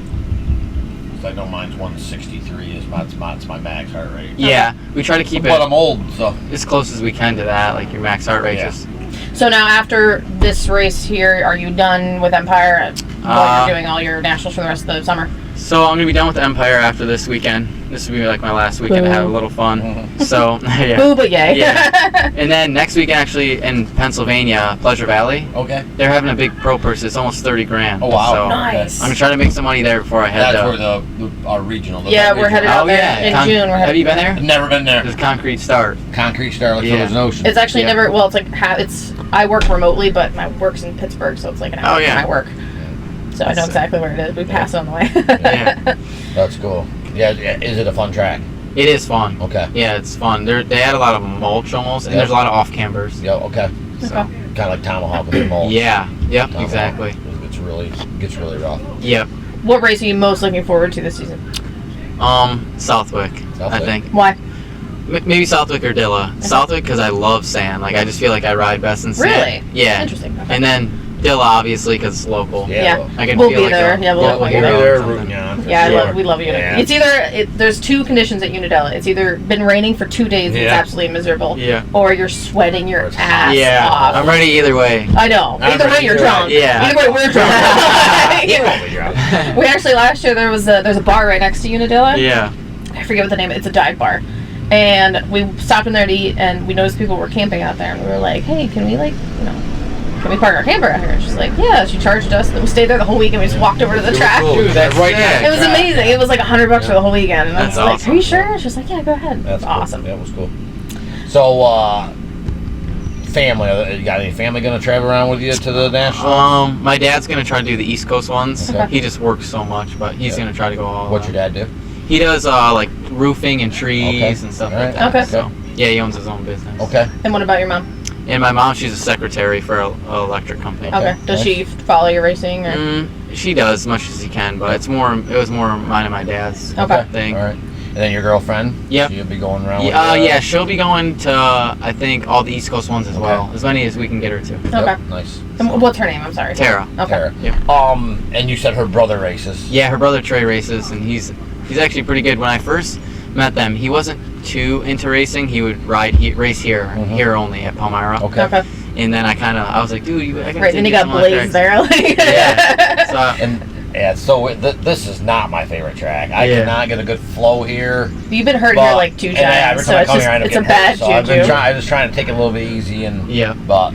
I know mine's 163 is my max heart rate. Yeah, we try to keep But it I'm old, so as close as we can to that, like your max heart rate. Yeah. Just So now, after this race here, are you done with Empire? While you're doing all your nationals for the rest of the summer? So I'm gonna be done with the Empire after this weekend. This will be like my last weekend to have a little fun. Mhm. So yeah. Boo, but yay. Yeah. And then next weekend, actually in Pennsylvania, Pleasure Valley, okay. they're having a big pro purse. It's almost 30 grand. Oh wow. So Nice. I'm gonna try to make some money there before I head That's there. where our regional. Yeah, we're headed out Oh there yeah, in June. We're have headed. you been there? I've never been there. There's concrete start. Concrete star like Yeah. there's an ocean. It's actually Yeah. never. Well, it's like I work remotely, but my work's in Pittsburgh, so it's like an hour Oh, yeah. from my work. So I know That's exactly where it is. We pass it on the way. Yeah. That's cool. Yeah, is it a fun track? It is fun. Okay. Yeah, it's fun. They had a lot of mulch almost, and Yeah. there's a lot of off cambers. Yeah. Okay. Okay. Kind of like tomahawk with the mulch. Yeah. Yep. Tomahawk. Exactly. It gets really rough. Yep. What race are you most looking forward to this season? Southwick. I Southwick. think Why? maybe Southwick or Dilla. Southwick because I love sand. Like I just feel like I ride best in sand. Really? Yeah. Interesting. Okay. And then Dilla, obviously, because it's local. Yeah. I can We'll feel be like there. a Yeah, we'll local be hero there or something. rooting on. For Yeah, sure. we love Unadilla. Yeah. It's either there's two conditions at Unadilla. It's either been raining for 2 days, and it's Yeah. absolutely miserable, Yeah. or you're sweating your ass Yeah, off. I'm ready either way. I know. I'm Either way, ready you're either drunk. way. Yeah. Either way, we're drunk. We actually last year there's a bar right next to Unadilla. Yeah. I forget what the name is. It's a dive bar. And we stopped in there to eat, and we noticed people were camping out there, and we were like, hey, can we park our camper out here? And she's like, yeah. She charged us, and we stayed there the whole weekend. We just walked over to the track. Dude, that's right It was amazing. It was like $100 for the whole weekend. And I was That's like, awesome. are you sure? She's like, yeah, go ahead. That's It's awesome. Cool. That was cool. So, family. You got any family going to travel around with you to the national? My dad's gonna try to do the East Coast ones. Okay. He just works so much, but he's gonna try to go all. What's your dad do? He does like roofing and trees Okay. and stuff Alright. like that. Okay. So yeah, he owns his own business. Okay. And what about your mom? And my mom, she's a secretary for an electric company. Okay. Does nice. she follow your racing? Or? She does as much as she can, but it was more mine and my dad's Okay. thing. All right. And then your girlfriend? Yep. She'll be going around with Yeah, she'll be going to I think all the East Coast ones as well, as many as we can get her to. Yep, Okay. nice. And what's her name? I'm sorry. Tara. Okay. Tara. Yeah. And you said her brother races. Yeah, her brother Trey races, and he's actually pretty good. When I first met them, he wasn't too into racing. He would race here only at Palmyra. Okay. And then I was like, dude, I gotta Right. Then you got Blaze there. Yeah. So, And yeah, so this is not my favorite track. I cannot get a good flow here. You've been hurt here like 2 times, so it's a bad So I've juju. been I'm just trying to take it a little bit easy and but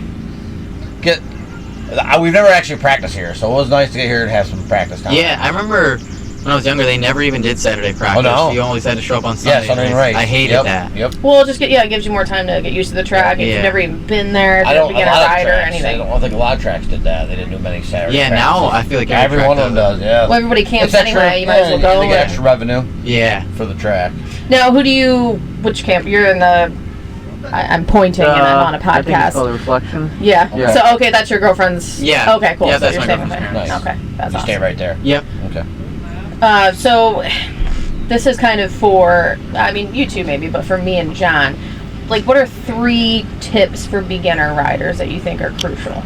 we've never actually practiced here, so it was nice to get here and have some practice time. yeah, I remember when I was younger, they never even did Saturday practice. Oh, no. You always had to show up on Sunday. Yeah, Sunday race. I hated that. Yep. Well, it gives you more time to get used to the track. If you've never even been there, I to don't. begin a A lot of ride or tracks. anything. I don't think a lot of tracks did that. They didn't do many Saturday. Yeah, practices. now I feel like every one of them does. Yeah. Well, everybody camps It's extra, anyway. You might as well and go. They get extra revenue Yeah. for the track. Now, which camp? You're in the. I'm pointing and I'm on a I think it's podcast. called the Reflection. Yeah. Yeah. So okay, that's your girlfriend's. Yeah. Okay, cool. Yeah, So that's you're my staying with girlfriend's her. parents. Okay, that's You awesome. stay right there. Yep. Okay. So, this is kind of for, you two maybe, but for me and John, like, what are 3 tips for beginner riders that you think are crucial?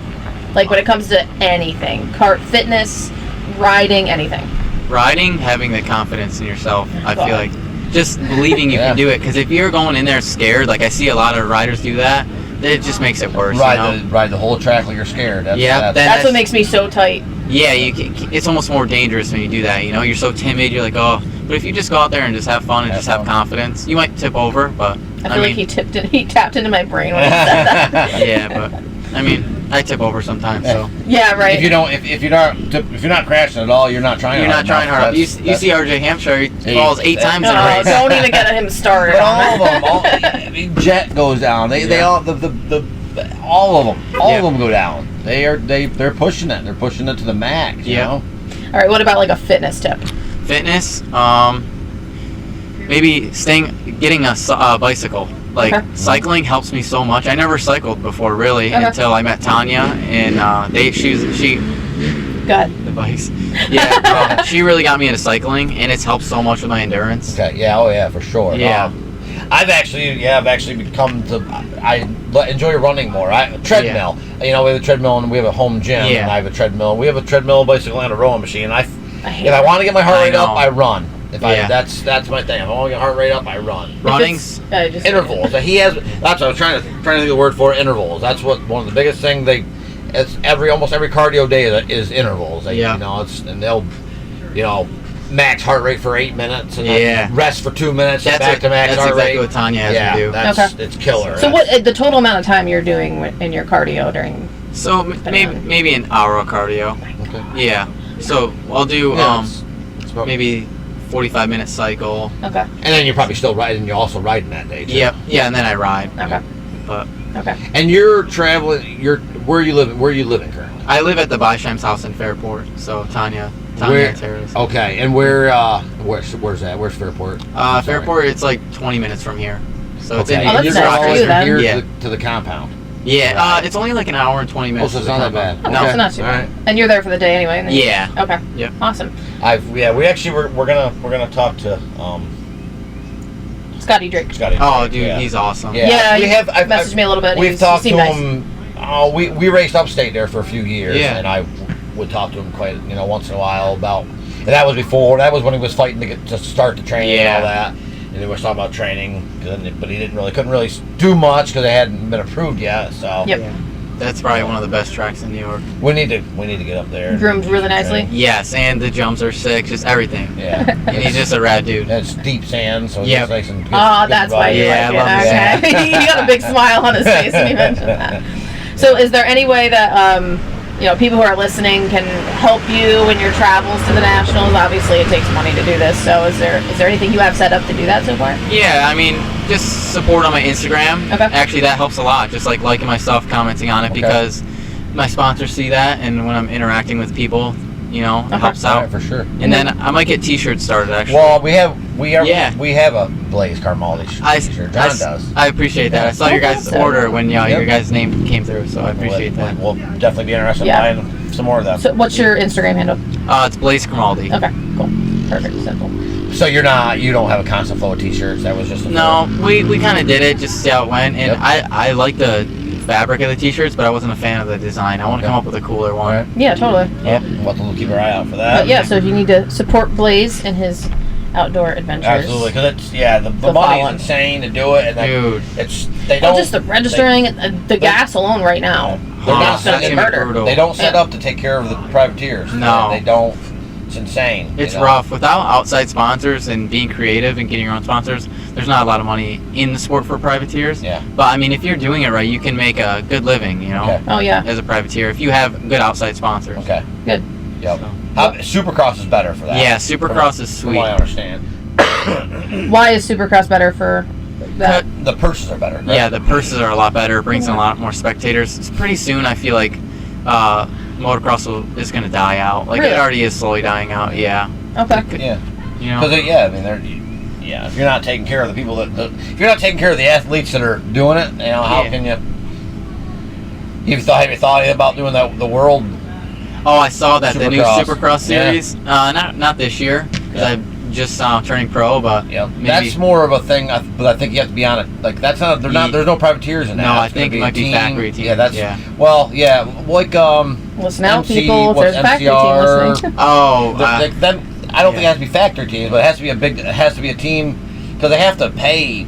Like, when it comes to anything, kart, fitness, riding, anything. Riding, having the confidence in yourself. I feel like just believing you can do it. Because if you're going in there scared, like I see a lot of riders do that, it just makes it worse. Ride the whole track like you're scared. That's what makes me so tight. Yeah, it's almost more dangerous when you do that. You're so timid. You're like, oh. But if you just go out there and just have fun and just have confidence, you might tip over. But I feel like he tapped into my brain when he said that. Yeah, but I tip over sometimes. So yeah, right. If you're not crashing at all, you're not trying. You're not trying hard. You see RJ Hampshire, he falls 8 times in a race. Don't even get him started. All of them. Jet goes down. They all all of them go down. They're pushing it. They're pushing it to the max. You know? All right. What about like a fitness tip? Fitness, maybe getting a bicycle. Like cycling helps me so much. I never cycled before really until I met Tanya, and she got the bikes. Yeah, she really got me into cycling, and it's helped so much with my endurance. Okay. Yeah. Oh yeah. For sure. Yeah. I've actually become I enjoy running more. Treadmill. We have a treadmill and we have a home gym. Yeah. And I have a treadmill. We have a treadmill, bicycle, and a rowing machine. If I want to get my heart rate up, I run. That's my thing. If I want to get heart rate up, I run. Running's intervals. That's what I was trying to think of the word for. Intervals. That's one of the biggest thing it's almost every cardio day is intervals. And they'll max heart rate for 8 minutes and then rest for 2 minutes and back to max heart rate. That's exactly what Tanya has me do. It's killer. So what the total amount of time you're doing in your cardio during? So maybe an hour of cardio. Okay. Yeah. So I'll do maybe 45-minute cycle. Okay. And then you're probably still riding. You're also riding that day too. Yep. Yeah, and then I ride. Okay. But and you're traveling. Where are you living? Where are you living currently? I live at the Beisheim's house in Fairport. So Tanya and Tara's. Okay. And where's that? Where's Fairport? Fairport. It's like 20 minutes from here. So it's in that's nice for you then. Here to the compound. Yeah, it's only like an hour and 20 minutes. So it's not that bad. No, it's not too bad. And you're there for the day anyway. And then Okay. Yeah. Awesome. We actually we're gonna talk to Scotty Drake. Oh, dude, he's awesome. Yeah. We have. I've messaged me a little bit. We've talked to nice. him We raced upstate there for a few years, Yeah. and I would talk to him quite, once in a while about. And that was before. That was when he was fighting to start the training and all that. And he was talking about training, but he couldn't really do much because it hadn't been approved yet. So Yep. Yeah. That's probably one of the best tracks in New York. we need to get up there. Groomed really nicely. Yes, and the jumps are sick, just everything. Yeah, And he's just a rad dude. it's deep sand, so Yep. it's nice and good. Oh, good that's why ride. you Yeah, like I love it. Okay. He got a big smile on his face when he mentioned that. So is there any way that people who are listening can help you in your travels to the Nationals? Obviously it takes money to do this, so is there anything you have set up to do that so far? Yeah, I mean, just support on my Instagram. Okay. Actually, that helps a lot. Just like liking my stuff, commenting on it, Okay. because my sponsors see that, and when I'm interacting with people, it helps All out. right, for sure. And then I might get T-shirts started. Actually, Well, we have Yeah. a Blaze Cremaldi shirt. John does. I appreciate that. I saw your guys' Awesome. order when your Yep. guys' name came through, so I appreciate that. We'll definitely be interested Yeah. in buying some more of them. So what's your Instagram handle? It's Blaze Cremaldi. Okay, cool. Perfect, simple. So you don't have a constant flow of T-shirts. That was just a No, we kind of did it just to see how it went, and Yep. I like the fabric of the T-shirts, but I wasn't a fan of the design. I want to Okay. come up with a cooler one. All right. Yeah, totally. Yep. We'll have to keep our eye out for that. But yeah, so if you need to support Blaze in his outdoor adventures. Absolutely, because it's the So money's follow him. insane to do it, and then Dude. they don't. Well, just the registering, the gas alone right now. They're Huh, not That's gonna that's be gonna be murder. brutal. They don't set Yeah. up to take care of the privateers. No. They don't. It's insane. It's rough. Without outside sponsors and being creative and getting your own sponsors, there's not a lot of money in the sport for privateers. Yeah. But I mean, if you're doing it right, you can make a good living, Okay. Oh yeah, as a privateer if you have good outside sponsors. Okay. good. Yep. So. Supercross is better for that. Yeah, Supercross is From sweet. what I understand. Why is Supercross better for that? The purses are better. Right? Yeah, the purses are a lot better. It brings in a lot more spectators. It's pretty soon, I feel like motocross is going to die out. Like Really? it already is slowly dying out. Yeah. Okay. Yeah. You know. Because if you're not taking care of the people if you're not taking care of the athletes that are doing it, how Yeah. can you? Have you thought about doing the world? Oh, I saw that the new Supercross. Supercross Yeah. series. Not this year because Yeah. I'm just turning pro, but Yeah, maybe. that's more of a thing. But I think you have to be on it. Like that's not. They're not. There's no privateers in that. No, I It's gonna think it a might be team. factory team. Yeah, that's. Yeah. Well, yeah, like Listen out, MC, people. If what's there's a factory MCR? team listening. Oh, I don't think it has to be factory teams, but it has to be a team because they have to pay.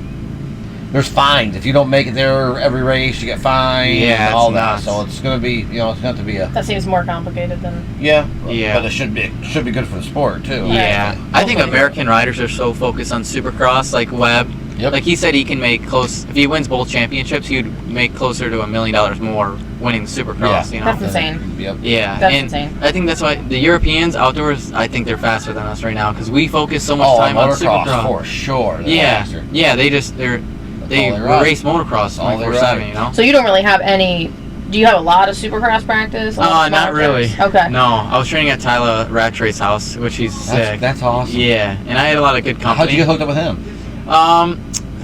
There's fines if you don't make it there every race. You get fined. Yeah, and all it's that. nuts. So it's gonna be. It's going to have to be a. That seems more complicated than. Yeah. Yeah. But it should be good for the sport too. yeah. I think American riders are so focused on Supercross, like Webb. Yep. Like he said, he can make close. If he wins both championships, he'd make closer to $1 million more winning the Supercross. You know. That's insane. Yep. Yeah, That's and insane. I think that's why the Europeans outdoors. I think they're faster than us right now because we focus so much Oh, time on motocross Supercross. for sure. They're Yeah, faster. yeah. They all they ride. race motocross All they 24/7. ride. You know. So you don't really have any. Do you have a lot of Supercross practice? A lot of Not smaller really. tracks? Okay. No, I was training at Tyler Rattrace's house, which he's sick. That's awesome. Yeah, and I had a lot of good How'd company. you get hooked up with him?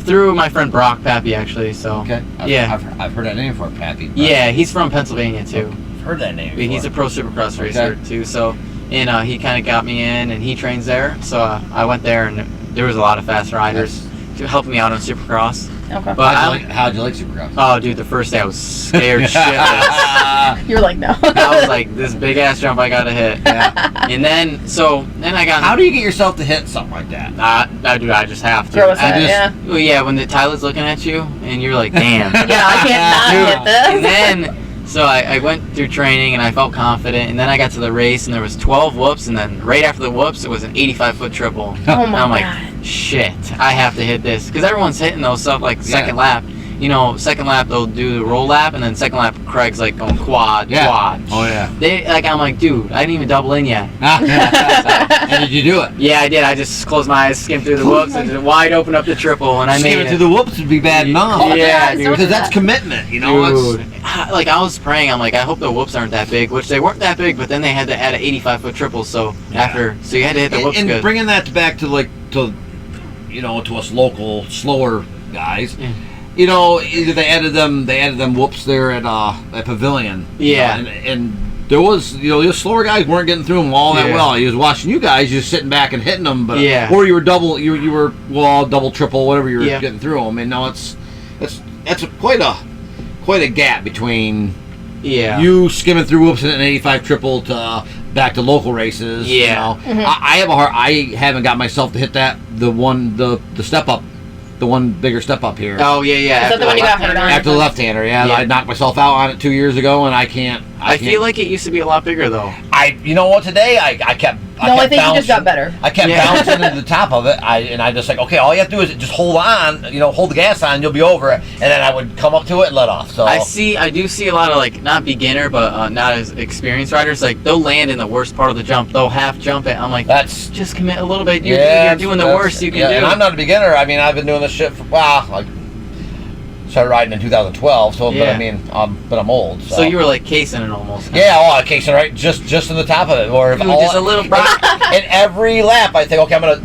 Through my friend Brock Pappy, actually. So. Okay. Yeah. I've heard that name before, Pappy. but Yeah, he's from Pennsylvania too. I've heard that name. But he's a pro Supercross racer too. So, and he kind of got me in, and he trains there. So I went there, and there was a lot of fast riders to help me out on Supercross. Okay. But How'd you like Supercross? oh, dude, the first day I was scared shitless. You're like no. I was like, this big ass jump I gotta hit. Yeah. And then I got. How do you get yourself to hit something like that? Dude, I just have to. Throw us I in, just- yeah. Well, yeah, when the Tyler's looking at you, and you're like, damn. Yeah, I can't not And hit this. then, so I went through training and I felt confident, and then I got to the race and there was 12 whoops, and then right after the whoops, it was an 85-foot triple. Oh And my I'm like, god. shit, I have to hit this. Because everyone's hitting those stuff like second lap. You know, second lap they'll do the roll lap, and then second lap Craig's like going quad. Oh yeah. I'm like, dude, I didn't even double in yet. And did you do it? Yeah, I did. I just closed my eyes, skimmed through the whoops, and just wide open up the triple, and I made Skimming it. through the whoops would be bad enough. Yeah, Yeah, dude. so Because that's commitment, you know. Dude, like I was praying, I'm like, I hope the whoops aren't that big, which they weren't that big, but then they had to add an 85-foot triple, so you had to hit the whoops And good. bringing that back to to us local slower guys. Yeah. You know, they added them whoops there at Pavilion. Yeah. You know, and there was, the slower guys weren't getting through them all that Yeah. well. He was watching you guys just sitting back and hitting them, but Yeah. or you were double double, triple, whatever you were Yeah. getting through them. And now it's quite a quite a gap between Yeah. you skimming through whoops and an 85 triple to back to local races. Yeah. You know? I haven't got myself to hit the step up, the one bigger step up here. Oh yeah. Is that the one you got hurt on? After the left-hander, yeah. I knocked myself out on it 2 years ago, and I can't. I feel like it used to be a lot bigger though. You know what? Today I kept. I think you just got better. I kept bouncing into the top of it. I just like, okay, all you have to do is just hold on. Hold the gas on, you'll be over it. And then I would come up to it and let off. So I do see a lot of like not beginner but not as experienced riders. Like they'll land in the worst part of the jump. They'll half jump it. I'm like, that's just commit a little bit. You're doing the worst you can do. And I'm not a beginner. I mean, I've been doing this shit for started riding in 2012. So, Yeah. but I'm old. So you were like casing it almost. Yeah, casing right just in the top of it, or Just a little. in every lap, I think, okay, I'm gonna,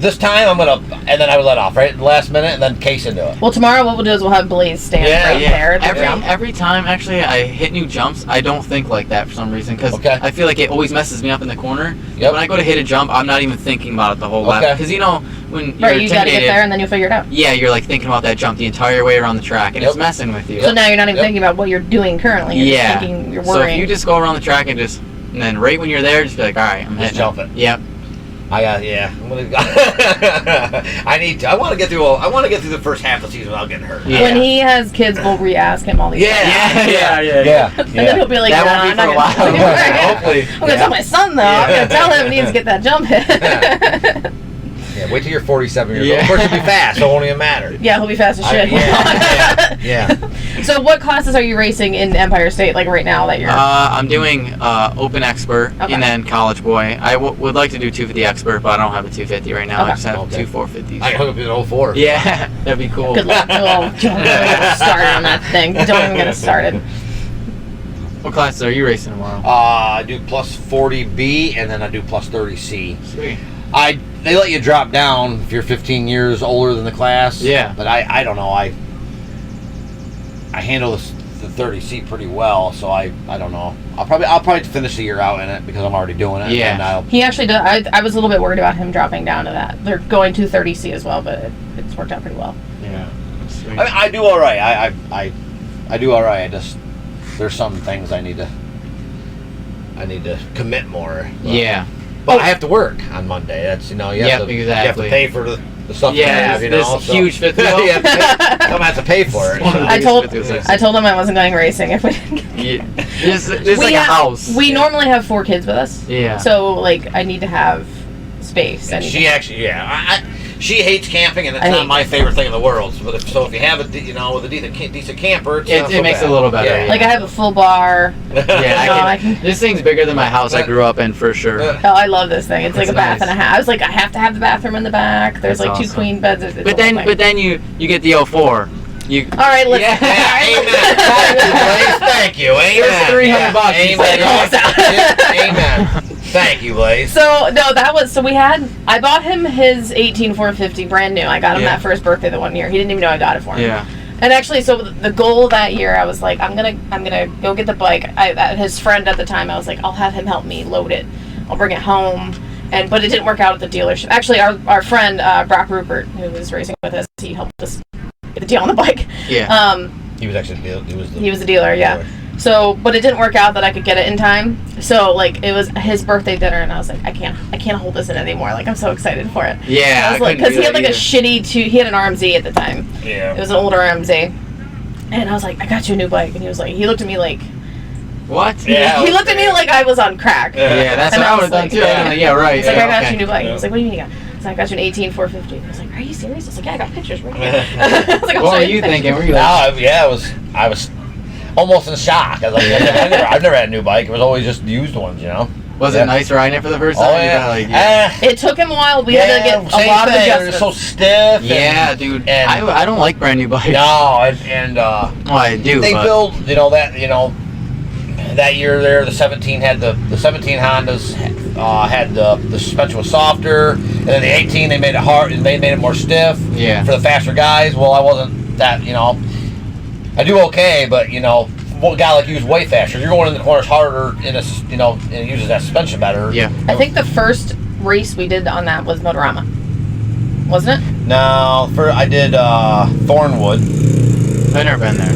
and then I would let off right at the last minute, and then case into it. Well, tomorrow what we'll do is we'll have Blaze stand right there. At the jump. Every time actually I hit new jumps, I don't think like that for some reason because I feel like it always messes me up in the corner. Yep. When I go to hit a jump, I'm not even thinking about it the whole lap because when you're you gotta get there and then you'll figure it out. Yeah, you're like thinking about that jump the entire way around the track, and it's messing with you. So now you're not even thinking about what you're doing currently. You're just thinking, you're worrying. So if you just go around the track and then right when you're there, just be like, all right, I'm hitting. Jump it. Yep. I'm gonna. I want to get through. I want to get through the first half of the season without getting hurt. Yeah. When he has kids, we'll re-ask him all these questions. Yeah. And then he'll be like, That won't be for a while. Hopefully. I'm gonna tell my son though. I'm gonna tell him he needs to get that jump hit. Yeah, wait till you're 47 years old. Of course, you'll be fast, so it won't even matter. Yeah, he'll be fast as shit. Yeah. So what classes are you racing in Empire State, like right now that you're... I'm doing Open Expert and then College Boy. I would like to do 250 Expert, but I don't have a 250 right now. I just have two 450s. I can hook up in an 04. Yeah, that'd be cool. Good luck. Don't even get started on that thing. Don't even get us started. What classes are you racing tomorrow? I do plus 40B, and then I do plus 30C. Sweet. They let you drop down if you're 15 years older than the class. Yeah. But I don't know. I handle the 30C pretty well, so I don't know. I'll probably finish the year out in it because I'm already doing it. Yeah. He actually does. I was a little bit worried about him dropping down to that. They're going to 30C as well, but it's worked out pretty well. Yeah. Sweet. I do all right. I do all right. I just there's some things I need to commit more. Yeah. But I have to work on Monday. That's you have to pay for the stuff you have. This huge fifth wheel. I'm gonna have to pay for it. I told him I wasn't going racing if we didn't get This like a house. We normally have 4 kids with us. Yeah. So like I need to have space. And she actually, she hates camping, and it's not my favorite thing in the world. But if you have with a decent camper, it makes it a little better. Yeah. Like I have a full bar. This thing's bigger than my house I grew up in for sure. Oh, I love this thing. It's like a bath and a half. I was like, I have to have the bathroom in the back. There's That's like 2 awesome. queen beds. But then you get the 04. All right, let's. Amen. Thank you. Amen. $300. Amen. Thank you, Blaze. So no, I bought him his 18450 brand new. I got him that first birthday the one year. He didn't even know I got it for him. Yeah. And actually, so the goal that year, I was like, I'm gonna go get the bike. His friend at the time, I was like, I'll have him help me load it. I'll bring it home. But it didn't work out at the dealership. Actually, our friend Brock Rupert, who was racing with us, he helped us get the deal on the bike. Yeah. He was actually he was the dealer. Yeah. So, but it didn't work out that I could get it in time. So, like, it was his birthday dinner, and I was like, I can't hold this in anymore. Like, I'm so excited for it. Yeah. I was like, because he had like a shitty he had an RMZ at the time. Yeah. It was an older RMZ, and I was like, I got you a new bike, and he looked at me like, what? Yeah. He looked at me like I was on crack. Yeah, that's and what I would have done too. Yeah, right. He's like, I got you a new bike. He was like, what do you mean you got? So I got you an 18450. I was like, are you serious? I was like, yeah, I got pictures right here. I was like, what were you thinking? Were you like, I was almost in shock. I was like, I've never had a new bike. It was always just used ones, Was it nice riding it for the first time? Oh, yeah. It took him a while. We had to get a lot of adjustments. They're so stiff. Yeah, dude. And I don't like brand new bikes. No, and well, I do. They build, that year there, the 17 had the 17 Hondas had the suspension was softer, and then the 18 they made it hard, they made it more stiff. Yeah. For the faster guys. Well, I wasn't that, I do okay, but a guy like you is way faster. You're going in the corners harder in and it uses that suspension better. Yeah. I think the first race we did on that was Motorama, wasn't it? No, I did Thornwood. I've never been there.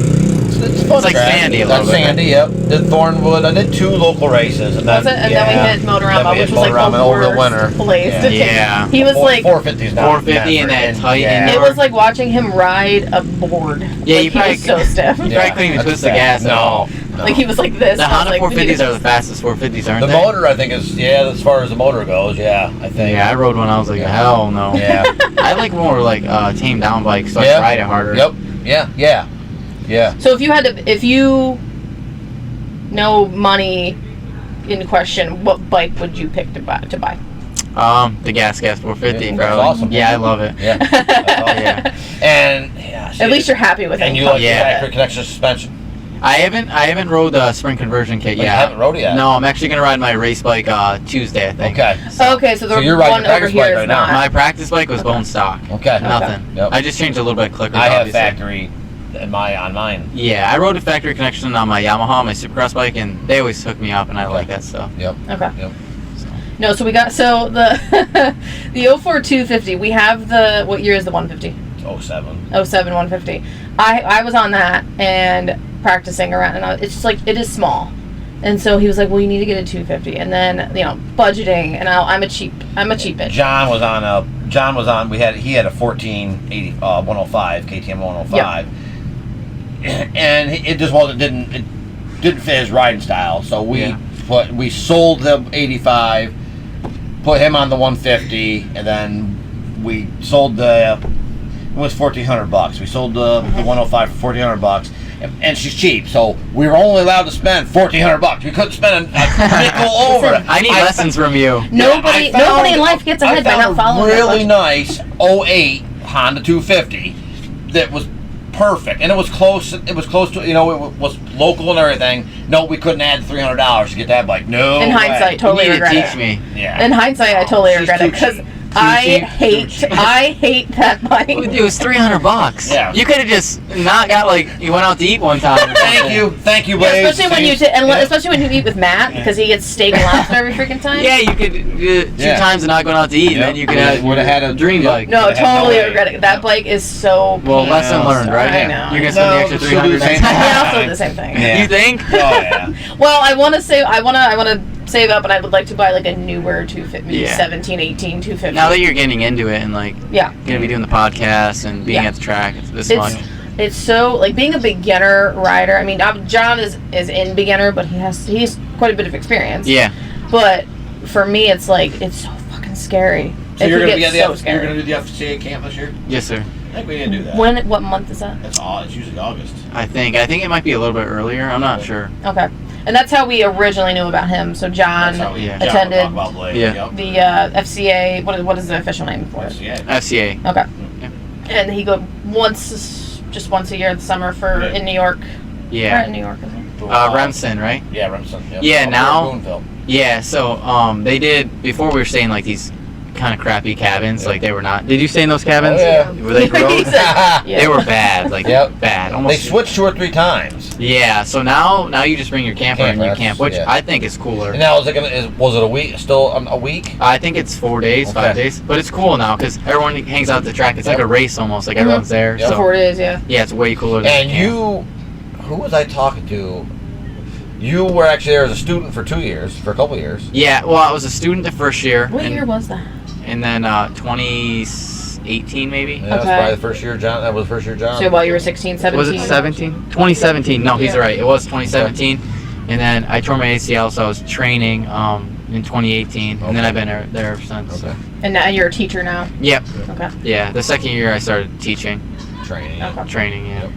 It's It's like track. Sandy a That's little bit. Sandy, yep. Did Thornwood. I did 2 local races. And Was it? And then we hit Motorama, which was like the over the worst winter. place to take. Yeah. He was like, 450s now. 450 and that tight yeah. it was like watching him ride a board. Yeah, like, you he probably was so stiff. You probably couldn't even that's twist the bad. gas at all. No. Like he was like this. The and I was Honda like, 450s are the fastest 450s, aren't The they? motor, I think, is, as far as the motor goes, I think. Yeah, I rode one. I was like, hell no. Yeah. I like more like tamed down bikes, so I Yep. ride it harder. Yep. Yeah. So if you no money in question, what bike would you pick to buy? The Gas 450, Yeah, probably. that's awesome. Yeah, I love it. Yeah. That's awesome. Yeah. And At least you're happy with it. And you like Yeah. the factory connection suspension. I haven't rode the spring conversion kit Oh, you yet. haven't rode it yet? No, I'm actually gonna ride my race bike Tuesday, I think. Okay. Okay, so the So you're riding one your over practice here bike is right now. not. My practice bike was bone stock. Okay. Nothing. Yep. I just changed a little bit of clickers. I have obviously. factory on mine. Yeah, I rode a factory connection on my Yamaha, my Supercross bike, and they always hook me up, and I like that stuff. Yep. Okay. Yep. No, so we got the the 04 250. We have the, what year is the 150? 07. 07 150. I was on that and practicing around, and it's just like, it is small. And so he was like, well, you need to get a 250. And then, budgeting, and I'm a cheap bitch. John was on. He had a 1480 105 KTM 105, and it just didn't fit his riding style. So we sold the 85, put him on the 150, and then we sold it was $1,400. We sold the 105 for $1,400. And she's cheap, so we were only allowed to spend $1,400. We couldn't spend a nickel over it. I need lessons from you. Nobody in life gets ahead by not following a really that nice 08 Honda 250 that was perfect, and it was close. It was close to, it was local and everything. No, we couldn't add $300 to get that bike. No. In hindsight, way. totally You need to regret teach it. me. Yeah. In hindsight, I totally She's regret too it because cheap. I hate that bike. It was $300. Yeah. You could have just not got you went out to eat one time. Thank you, Yeah, Blaze. especially when especially when you eat with Matt, because he gets steak and lobster every freaking time. Yeah, you could do 2 times and not going out to eat, and then you could have would have had a dream bike. No, Would have had totally no way. regret it. That bike is so. Well, painful. lesson learned, right? I know. You're gonna spend the extra she'll do the 300 same next thing. time. Yeah, I'll do the same thing. Yeah. You think? Oh yeah. Well, I want to save up, and I would like to buy a newer 250, Yeah. 17, 18, 250. Now that you're getting into it and yeah, gonna be doing the podcast and being Yeah. at the track, it's this much. It's so being a beginner rider. I mean, John is in beginner, but he's quite a bit of experience. Yeah. But for me, it's it's so fucking scary. So It you're could gonna get be so you're scary. gonna do the FCA camp this year? Yes, sir. I think we didn't do that. What month is that? It's usually August. I think it might be a little bit earlier. I'm not sure. Okay. And that's how we originally knew about him. So John That's how we yeah. John would attended talk about Blaze. Yeah. Yep. the FCA. What is the official name for it? FCA. FCA. Okay. Yeah. And he go once a year in the summer for Yeah. in New York. Yeah. Right in New York, isn't it? Remsen, right? Yeah, Remsen. Yep. Yeah, now- Boonville. Yeah. So they did before we were staying these kind of crappy cabins. They were not. Did you stay in those cabins? Oh, yeah. Were they He gross? said- yeah. They were bad. Yep. Bad. They Almost. switched 2 or 3 times. Yeah. So now you just bring your camper and you Camper, camp, which yeah. I think is cooler. And now was it a week? Still a week? I think it's 4 days, 5 Okay. days, but it's cool now because everyone hangs out at the track. It's like a race almost. Everyone's there. Yep. So 4 days, yeah. yeah, it's way cooler. Than And camp. who was I talking to? You were actually there as a student for 2 years, for a couple years. Yeah. Well, I was a student the first year. What and, year was that? And then 2018 maybe. Yeah, that was Okay. probably the first year, John. That was the first year, John. So while you were 16, 17? Was it 17? 2017. No, he's Yeah. right. It was 2017. And then I tore my ACL, so I was training in 2018, and then Okay. I've been there ever since. Okay. And now you're a teacher now? Yep. Okay. Yeah. The second year I started teaching, Training. Okay. training. Yeah. Yep.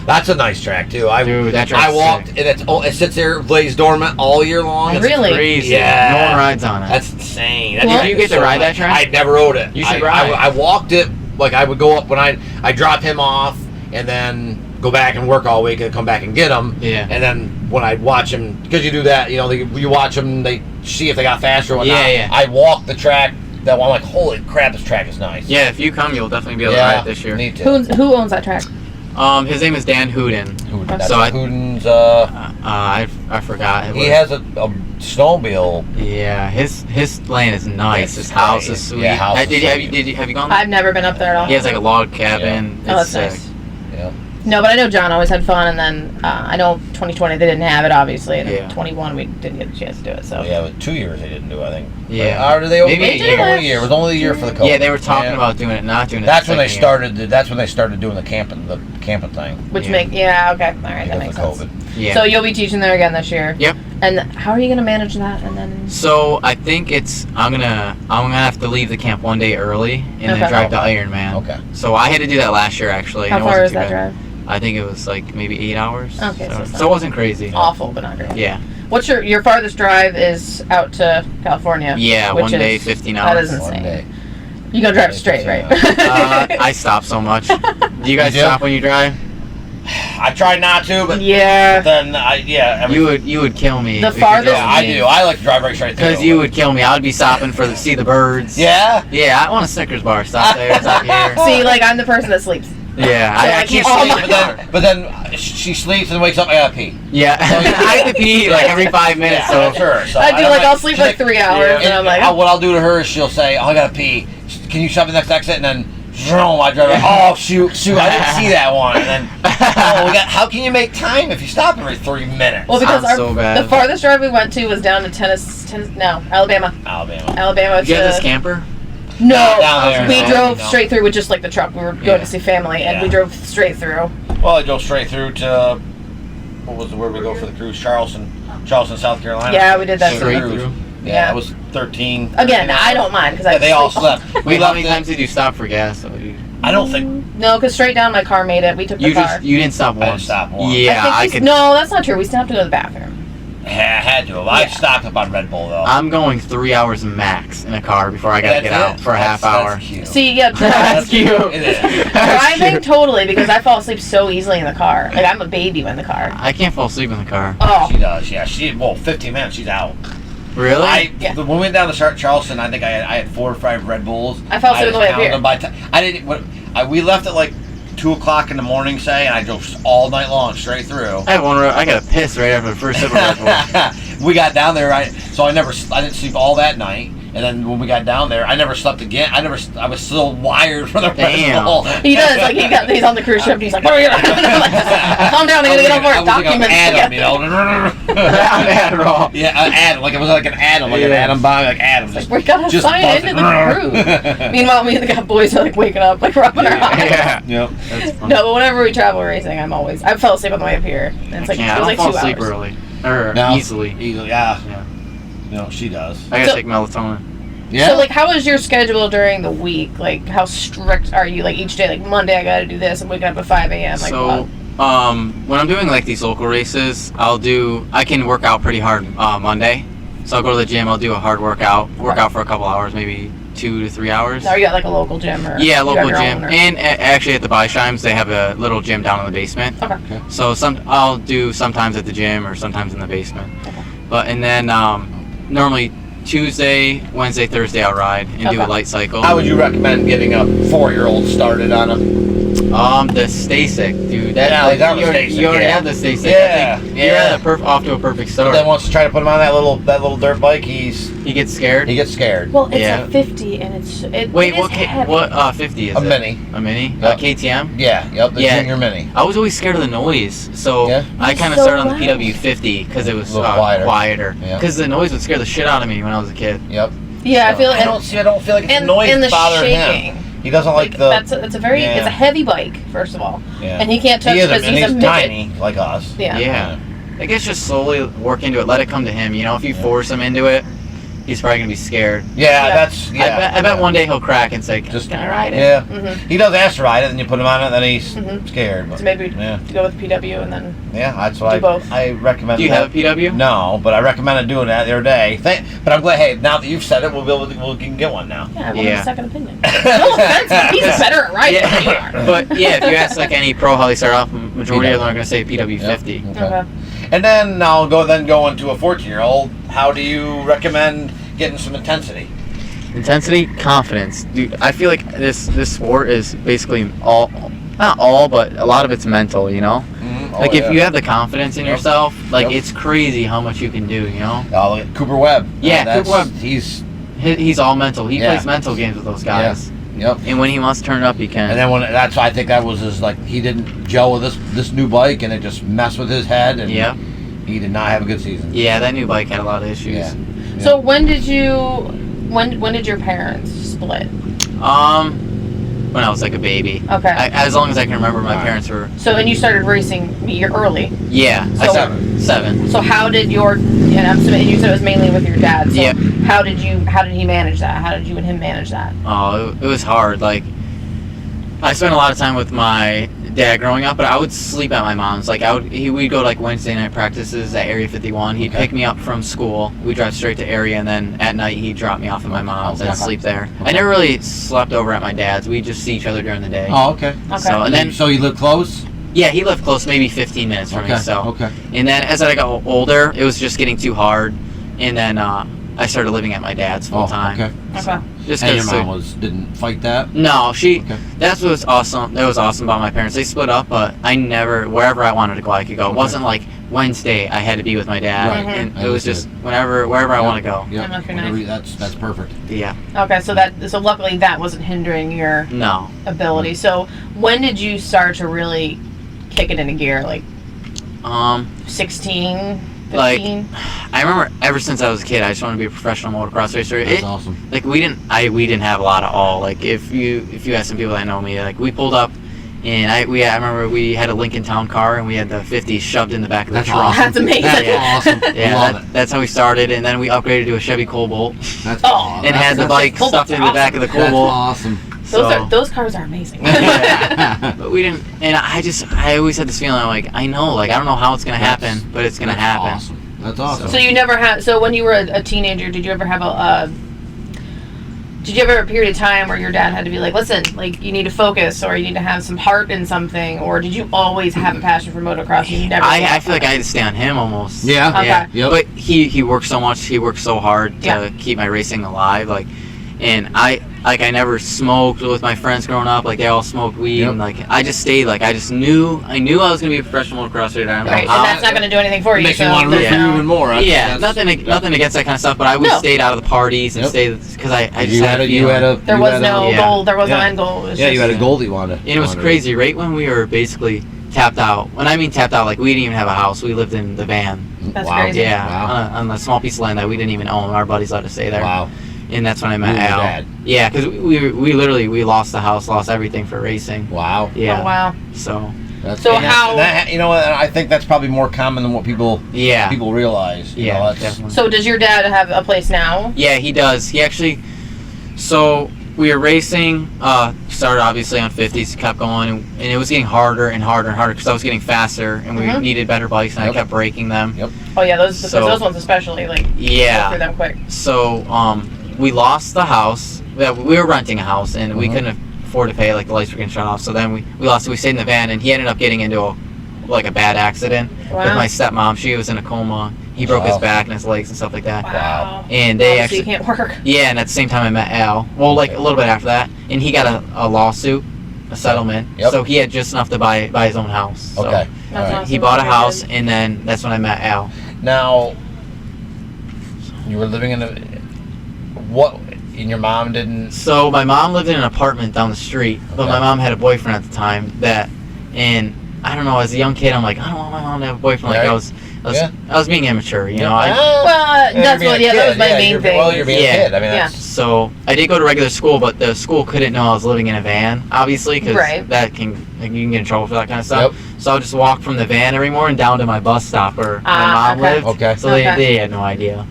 That's a nice track too. Dude, that track's I walked, and it sits there glazed dormant all year long. It's Really? Crazy. Yeah. No one rides on it. That's insane. That Well, track you is get to so ride that nice. track? I never rode it. You should I ride. I walked it I would go up when I drop him off and then go back and work all week and come back and get him. Yeah. And then when I'd watch him, because you do that, you watch them, they see if they got faster or whatnot. Yeah, yeah. I walk the track. That one, I'm like, holy crap, this track is nice. Yeah, if you come, you'll definitely be able to ride it this year. Need to. Who owns that track? His name is Dan Hooden. That's So I- Hooden's, I forgot. It he was- has a snowmobile. Yeah, his land is nice. His It's house nice. is sweet. Yeah, house is have sweet. you gone there? I've never been up there at all. He has like a log cabin. Oh, It's that's sick. nice. Yeah. No, but I know John always had fun, and then I know 2020 they didn't have it, obviously, and Yeah. 21 we didn't get a chance to do it. So Yeah, but 2 years they didn't do it, I think. Yeah. Or did they Maybe only a year. only a year? It was only a year for the COVID. Yeah, they were talking Yeah. about doing it, not doing it. That's the when they second started. That's when they started doing the camping thing. which Yeah. okay, all right, that Because makes of sense. COVID. year. Yeah. So you'll be teaching there again this year. Yep. And how are you gonna manage that? And then So I think I'm gonna have to leave the camp one day early and Okay. then drive to Ironman. Okay. So I had to do that last year actually. how and it far wasn't is too that bad. drive? I think it was like maybe 8 hours. Okay, so it's so it wasn't crazy. Awful, but not great. Yeah. What's your farthest drive is out to California? Yeah, which one day, is- 15 That hours. is One insane. day. You gonna drive straight, right? I stop so much. Do you guys You do? stop when you drive? I tried not to, but yeah. then You would kill me. The if you farthest- drove Yeah, I me. do. I like to drive right straight through. Because you would kill me. I would be stopping for see the birds. Yeah. Yeah, I want a Snickers bar. Stop there. Stop here. See, like I'm the person that sleeps. Yeah, So, I like, keep oh sleeping. my But then she sleeps and wakes up. I gotta pee. Yeah, I have to pee like every 5 minutes. Yeah, So sure. So I do I'm like I'll sleep she's like 3 hours, and I'm like, what I'll do to her is she'll say, "Oh, I gotta pee. Can you stop at the next exit?" And then, zoom, I drive. Oh shoot, I didn't see that one. And then, how can you make time if you stop every 3 minutes? well, because Sounds so bad. the farthest drive we went to was down to Alabama. Alabama you got this to camper? no. Down there. We No, drove no. straight through with just like the truck. We were going to see family, and we Yeah. drove straight through. Well, I drove straight through to where we go for the cruise? Charleston, South Carolina. Yeah, we did that Straight too. through. Yeah, Yeah. it was 13. Again, 13 I hours. don't mind because Yeah, I they all sleep. slept. Wait, how many it- times did you stop for gas? So I don't think No, because straight down my car made it. We took the car. you didn't stop I once. didn't stop once. Yeah, I think could. No, that's not true. We stopped to go to the bathroom. I had to. I Yeah. stopped up on Red Bull though. I'm going 3 hours max in a car before I gotta That's get it? out for a half That's hour. cute. See, yeah, That's cute. It is. driving totally because I fall asleep so easily in the car. Like I'm a baby in the car. I can't fall asleep in the car. Oh, She does. Yeah, 15 minutes. She's out. Really? Yeah. When we went down to Charleston, I think I had 4 or 5 Red Bulls. I fell asleep on the way up counted here. them by I didn't. We left at like 2:00 in the morning, say, and I drove all night long straight through. I got to piss right after the first sip of Red Bull. We got down there, so I didn't sleep all that night. And then when we got down there, I never slept again. I was still wired for the Red Damn. Bull. he does. Like he's on the cruise ship. And he's like, "What are you?" I'm like, calm down. I gotta get on board. I was like Documents. Adam, you know. I'm Adderall. Yeah, Adam. Like it was like an Adam, like an Yeah. Adam bomb, like Adam. Just, We gotta just sign buzzing. into the crew. Meanwhile, me and the boys are like waking up, like rubbing our eyes. Yeah. Yep. That's funny. No, but whenever we travel racing, I fell asleep on the way up here. And it's like Yeah, it was I like don't 2 fall asleep hours. early. Or No. easily. Easily, yeah. Yeah. No, she does. I gotta So- take melatonin. Yeah. So, like, how is your schedule during the week? Like, how strict are you? Like, each day, like, Monday, I gotta do this. I'm waking up at 5 a.m. Like, So, what? when I'm doing like these local races, I can work out pretty hard Monday. So I'll go to the gym, I'll do a hard work out for a couple hours, maybe 2 to 3 hours. Now you got, like, a local gym? Or Yeah, you local have your gym. own, or- And actually at the Beisheims, they have a little gym down in the basement. Okay. So I'll do sometimes at the gym or sometimes in the basement. And then normally Tuesday, Wednesday, Thursday I'll ride and do a Okay. light cycle. How would you recommend getting a 4-year-old started on him? The Stasic, dude. That, Yeah, like, that was you already, Stasic, you already yeah. have the Stasic. Yeah, I think yeah. You're off to a perfect start. Then wants to try to put him on that little dirt bike. He He gets scared. gets scared. Well, it's Yeah. a 50, and Wait, it is heavy. what 50 is A it? mini. A mini? Yep. KTM? Yeah, yep, the Yeah. junior mini. I was always scared of the noise, so Yeah. I kind of So started on the loud. PW50 because it was A little quieter. quieter. Yeah. Because the noise would scare the shit out of me when I was a kid. Yep. Yeah, I feel I don't feel like it's and, noise and the bothering shaking. him. He doesn't like the. it's a very yeah. it's a heavy bike, first of all, Yeah. and he can't touch He is, because and he's a he's midget. tiny like us. Yeah. Yeah. I guess just slowly work into it. Let it come to him. You know, if you force him into it, he's probably gonna be scared. Yeah, Yeah. that's yeah. I bet one day he'll crack and say, Just "Can I ride it?" Yeah. Mhm. He does ask to ride it, and you put him on it, then he's Mhm. scared. But, So maybe yeah, to go with PW and then that's do what both. I recommend. Do you have a PW? No, but I recommended doing that the other day. But I'm glad. Hey, now that you've said it, we can get one now. yeah, I want Yeah. a second opinion. No offense, but he's better at riding than you Yeah, are. but yeah, if you ask like any pro how they start off, majority of them are gonna say PW50. Yep. Okay. And then I'll go into a 14-year-old. How do you recommend getting some intensity? Intensity, confidence, dude. I feel like this sport is basically not all, but a lot of it's mental. You know, like if you have the confidence in Yep. yourself, like Yep. it's crazy how much you can do. You know, Look at Cooper Webb. Yeah, That's- Cooper Webb. He's he's all mental. He Yeah. plays mental games with those guys. Yep. And when he wants to turn it up, he can. And then that's I think that was his he didn't gel with this new bike, and it just messed with his head, and yeah. he did not have a good season. Yeah, that new bike had a lot of issues. Yeah. So when did your parents split? When I was like a baby. Okay. As long as I can remember, my parents were. So and you started racing early. Yeah. So- Seven. So how did and I'm assuming you said it was mainly with your dad. So Yeah. How did he manage that? How did you and him manage that? Oh, it was hard. Like, I spent a lot of time with my dad growing up, but I would sleep at my mom's. Like, we'd go to like Wednesday night practices at Area 51. He'd pick me up from school. We'd drive straight to Area, and then at night he'd drop me off at my mom's. Okay. I'd sleep there. I never really slept over at my dad's. We'd just see each other during the day. Oh, okay. So and then So you live close? yeah, he lived close, maybe 15 minutes from me. So Okay. and then as I got older, it was just getting too hard, and then I started living at my dad's full time. Okay. Okay. Just And your 'cause mom didn't fight that? No, Okay. that's what was awesome. That was awesome about my parents. They split up, but wherever I wanted to go, I could go. It wasn't like Wednesday I had to be with my dad, Right. and I it was just understood. wherever I want to go. Yeah. That must be nice. That's perfect. Yeah. Okay. So luckily that wasn't hindering your No. ability. So when did you start to really kick it into gear? Like 16, 15? I remember ever since I was a kid, I just wanted to be a professional motocross racer. That's awesome. Like we didn't have a lot at all. Like if you ask some people that know me, like we pulled up. And I remember we had a Lincoln Town car, and we had the 50 shoved in the back of the That's trunk. awesome. That's amazing. That's awesome. Yeah, Love it. that's how we started, and then we upgraded to a Chevy Cobalt, That's Oh, and had the bike Cobalts stuffed in are the back of the That's Cobalt. awesome. Those cars are amazing. But we didn't, and I always had this feeling like I know, like I don't know how it's gonna happen, but it's gonna That's happen. Awesome. That's awesome. So you never had. So when you were a teenager, did you ever have Did you ever have a period of time where your dad had to be like, listen, like you need to focus, or you need to have some heart in something, or did you always have a passion for motocross? And you never. I feel like I had to stay on him almost. Yeah. Okay. Yeah. Yep. But he worked so much. He worked so hard to Yeah. keep my racing alive. Like, and I never smoked with my friends growing up. Like they all smoked weed. Yep. And like I just stayed. Like I knew I was gonna be a professional motocross rider. I don't know Right, and how. that's not going to do anything for you. Makes you so want to root there's for you no- even more. Yeah, nothing against that kind of stuff. But I always No. stayed out of the parties and Yep. stayed because I just You had had a a. You feeling. had a. There you was had no Yeah. goal. There was no Yeah. end goal. It was Yeah, you just, had a goal that you wanted. And it was crazy, right when we were basically tapped out. When I mean tapped out, like we didn't even have a house. We lived in the van. That's Wow. crazy. Yeah, Wow. on a small piece of land that we didn't even own. Our buddies let us stay there. Wow. And that's when I met You and your Al. dad. Yeah, because we literally lost the house, lost everything for racing. Wow. Yeah. Oh, wow. So That's, So and that- how- that, you know what? I think that's probably more common than what people yeah. realize. You Yeah, know, that's, definitely. So does your dad have a place now? Yeah, he does. He actually. So we were racing. Started obviously on 50s, kept going, and it was getting harder and harder and harder because I was getting faster, and we Mhm. needed better bikes, and Yep. I kept breaking them. Yep. Oh yeah, those because So- those ones especially like go Yeah. through them quick. So we lost the house. We were renting a house, and we Mhm. couldn't afford to pay. Like the lights were getting shut off. So then we lost it. We stayed in the van, and he ended up getting into a bad accident with Wow. my stepmom. She was in a coma. He broke his Wow. back and his legs and stuff like that. Wow. And they So actually. you can't work. Yeah, and at the same time I met Al. Well, like a little bit after that, and he got a lawsuit, a settlement. Yep. So he had just enough to buy his own house. So Okay. All That's right. awesome. he bought a Very house, good. and then that's when I met Al. Now, you were living in a what? And your mom didn't. So my mom lived in an apartment down the street, but my Okay. mom had a boyfriend at the time. And I don't know. As a young kid, I'm like, I don't want my mom to have a boyfriend. Like Right. I was being immature, you know. Well, you're that's being what. a Yeah, that kid. was my main thing. Well, you're being Yeah. a kid. I mean, Yeah. that's, So I did go to regular school, but the school couldn't know I was living in a van, obviously, because Right. that can you can get in trouble for that kind of stuff. Yep. So I would just walk from the van every morning down to my bus stop where my Ah, mom okay. lived. Okay. So Okay. they had no idea.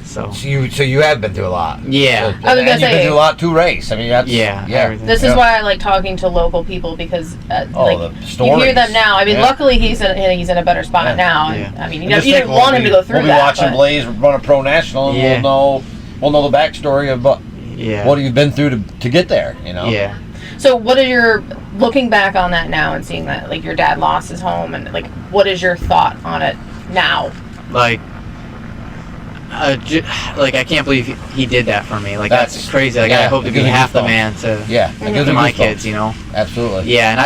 So so you have been through a lot. yeah, I was and gonna you've say- been through a lot to race. I mean, that's Yeah, yeah. everything. This Yeah. is why I like talking to local people because Oh, like the you stories. hear them now. I mean, Yeah. luckily he's in a better spot Yeah. now. Yeah. And, I mean, And you just didn't think want him to go through We'll be that. watching but- Blaze run a pro national, and Yeah. we'll know the backstory of yeah, what you've been through to get there. You know. yeah. So what are your looking back on that now and seeing that like your dad lost his home and like what is your thought on it now? Like. Like I can't believe he did that for me. Like that's crazy. Like I yeah, hope to it be gives me half the goosebumps. man to Yeah. It gives to me my goosebumps. kids, you know. Absolutely. Yeah, and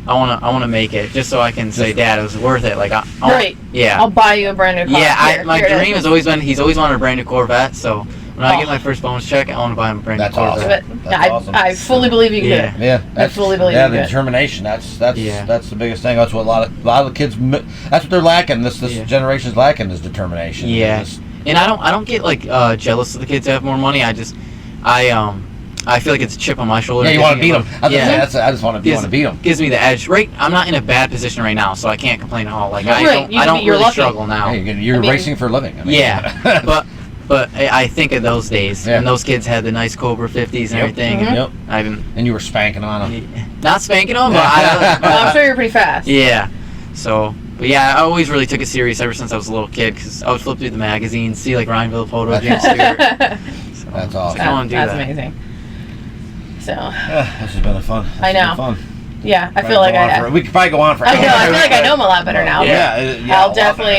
I wanna make it just so I can say, Dad, it was worth it. Like I Right. Yeah. I'll buy you a brand new car. Yeah, Here, my here it dream is. has always been. He's always wanted a brand new Corvette. So When I get my first bonus check, I want to buy him a brand new That's Corvette. awesome. But That's awesome. I fully believe you can Yeah. do it. Yeah, I fully believe yeah, you the could. determination. That's Yeah. the biggest thing. That's what a lot of kids. That's what they're lacking. This Yeah. generation's lacking is determination. Yeah. It's- And I don't get like jealous of the kids that have more money. I feel like it's a chip on my shoulder. Yeah, you want to beat them. I just want to Gives- beat them. Gives me the edge. Right, I'm not in a bad position right now, so I can't complain at all. Like Right, I don't you're really lucky. struggle now. Hey, you're I mean- racing for a living. I mean, Yeah, but I think of those days Yeah. when those kids had the nice Cobra 50s and Yep. everything. Mhm. And Yep. I didn't, And you were spanking on them. not spanking them, but Well, I'm sure you're pretty fast. yeah. So, but yeah, I always really took it serious ever since I was a little kid because I would flip through the magazines, see like Ryan Villapoto, James Stewart. So, That's awesome. I want to do That's that. amazing. So, This has been fun. I know. Fun. yeah, I feel like we could probably go on for I know. I feel like I know him a lot better now. Yeah,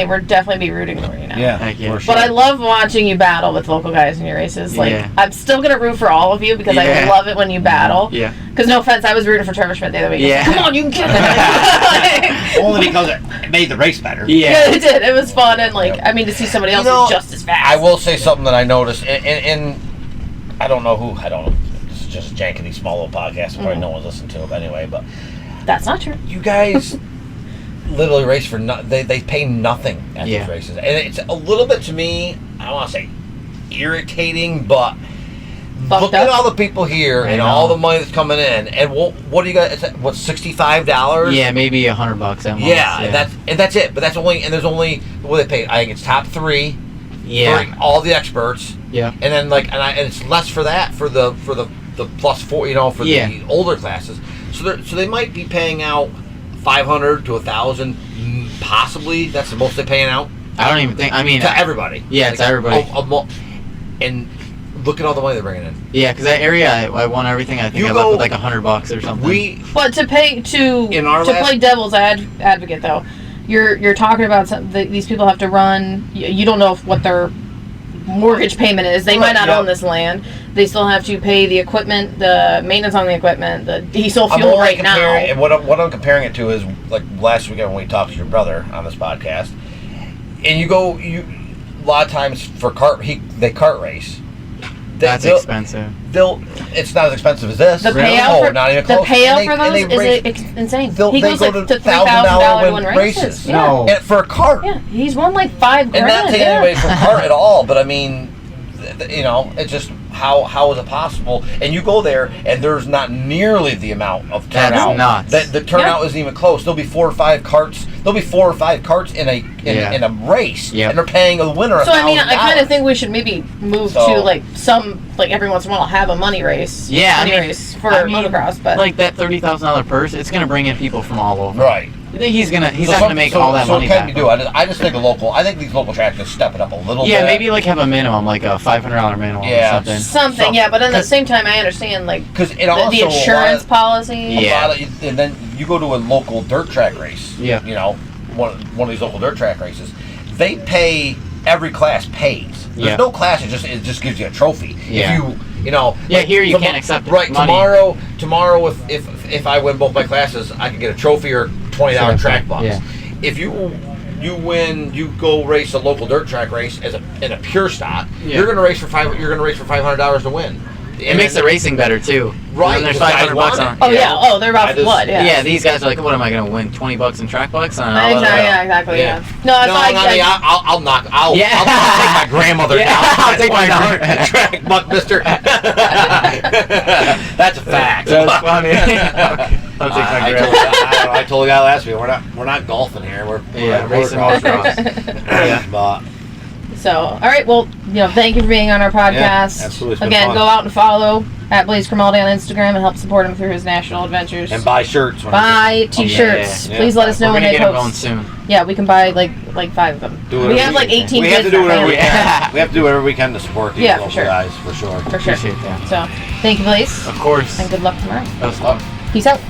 We're definitely be rooting for you now. Yeah, Heck yeah. for sure. But I love watching you battle with local guys in your races. Like, Yeah. I'm still gonna root for all of you because I Yeah. love it when you battle. Yeah. Because no offense, I was rooting for Trevor Schmidt the other week. Yeah. Come on, you can kill it. Only because it made the race better. Yeah. Yeah, it did. It was fun, and like, I mean, to see somebody else who's just as fast. I will say something that I noticed, and I don't know. This is just a jankety small little podcast. Probably no one's listening to it anyway. But That's not true. you guys literally race for they pay nothing at Yeah. these races, and it's a little bit to me. I don't want to say irritating, but Fucked look at up. all the people here I and know. all the money that's coming in, and what do you guys? What's $65? Yeah, maybe $100 at most. Yeah, that's it. But there's only what they pay. I think it's top 3 yeah. for all the experts. Yeah. And then and it's less for that for the plus 4, for Yeah. the older classes. So they might be paying out 500 to 1,000, possibly. That's the most they're paying out I don't even think. I mean, to everybody. Yeah, to everybody. And look at all the money they're bringing in. yeah, because that area I won everything. I think You I go- left with like $100 or something. But to pay In our last- play devil's advocate though, you're talking about these people have to run. You don't know what their mortgage payment is. They might not Yeah. own this land. They still have to pay the equipment, the maintenance on the equipment, the diesel I'm fuel only right now. comparing, and what I'm comparing it to is like last weekend when we talked to your brother on this podcast, and a lot of times for they kart race. That's They'll- expensive. It's not as expensive as this. The Really? payout for not even the close. payout And for they those race- is insane. They He goes go like to $1,000 $3,000 win win races. races. No. Yeah. And for a cart. Yeah, he's won like $5 grand. And not taking yeah. anybody from cart at all, but I mean, it's just how is it possible? And you go there, and there's not nearly the amount of That's turnout. nuts. The turnout isn't even close. There'll be 4 or 5 carts. There'll be 4 or 5 carts in a race, Yep. and they're paying the winner. So I mean, I kind $1,000. of think we should maybe move So- to like every once in a while have a money race. Yeah, I money mean- race for I mean, motocross, but Like that $30,000 purse, it's gonna bring in people from all over. Right. He's not gonna make all that money So what can back. you do? I just think I think these local tracks can step it up a little bit. Yeah, maybe like have a minimum, like a $500 minimum Yeah. or something. something, yeah. But at the 'Cause- same time, I understand like because it also the insurance policy. Yeah. and then you go to a local dirt track race. Yeah. One of these local dirt track races, they pay. Every class pays. There's Yeah. no class. It just gives you a trophy. Yeah. If Yeah, here you can't accept Right. money. Tomorrow, if I win both my classes, I can get a trophy or $20 Sure. track bucks. Yeah. If you win, you go race a local dirt track race in a pure stock. Yeah. You're gonna race for $500 to win. It makes the racing better too. Right, And there's because guys $500 want on. it. Oh yeah. Oh, they're about I just- blood. Yeah. Yeah, these guys are like, what am I gonna win? $20 in track bucks? Exactly. Yeah. Exactly. Yeah. Yeah. No, I No, thought I mean, I'll knock. I'll Yeah. take my grandmother Yeah, down. I'll take my track buck, mister. That's a fact. That's funny. I'll take my grandma. I told the guy last week we're not golfing here. We're racing motocross. Yeah. But So, all right. Well, thank you for being on our podcast. absolutely. It's been Again, fun. go out and follow at Blaze Cremaldi on Instagram and help support him through his national adventures. and buy shirts. Buy T-shirts. yeah. Please let us know We're when gonna they get them going post. soon. Yeah, we can buy like 5 of them. Do We whatever have like 18 We kids have to do in our whatever we family. can. We have to do whatever we can to support these Yeah, for local sure. guys for sure. For sure. Appreciate that. So, thank you, Blaze, Of course. and good luck tomorrow. That was fun. Peace out.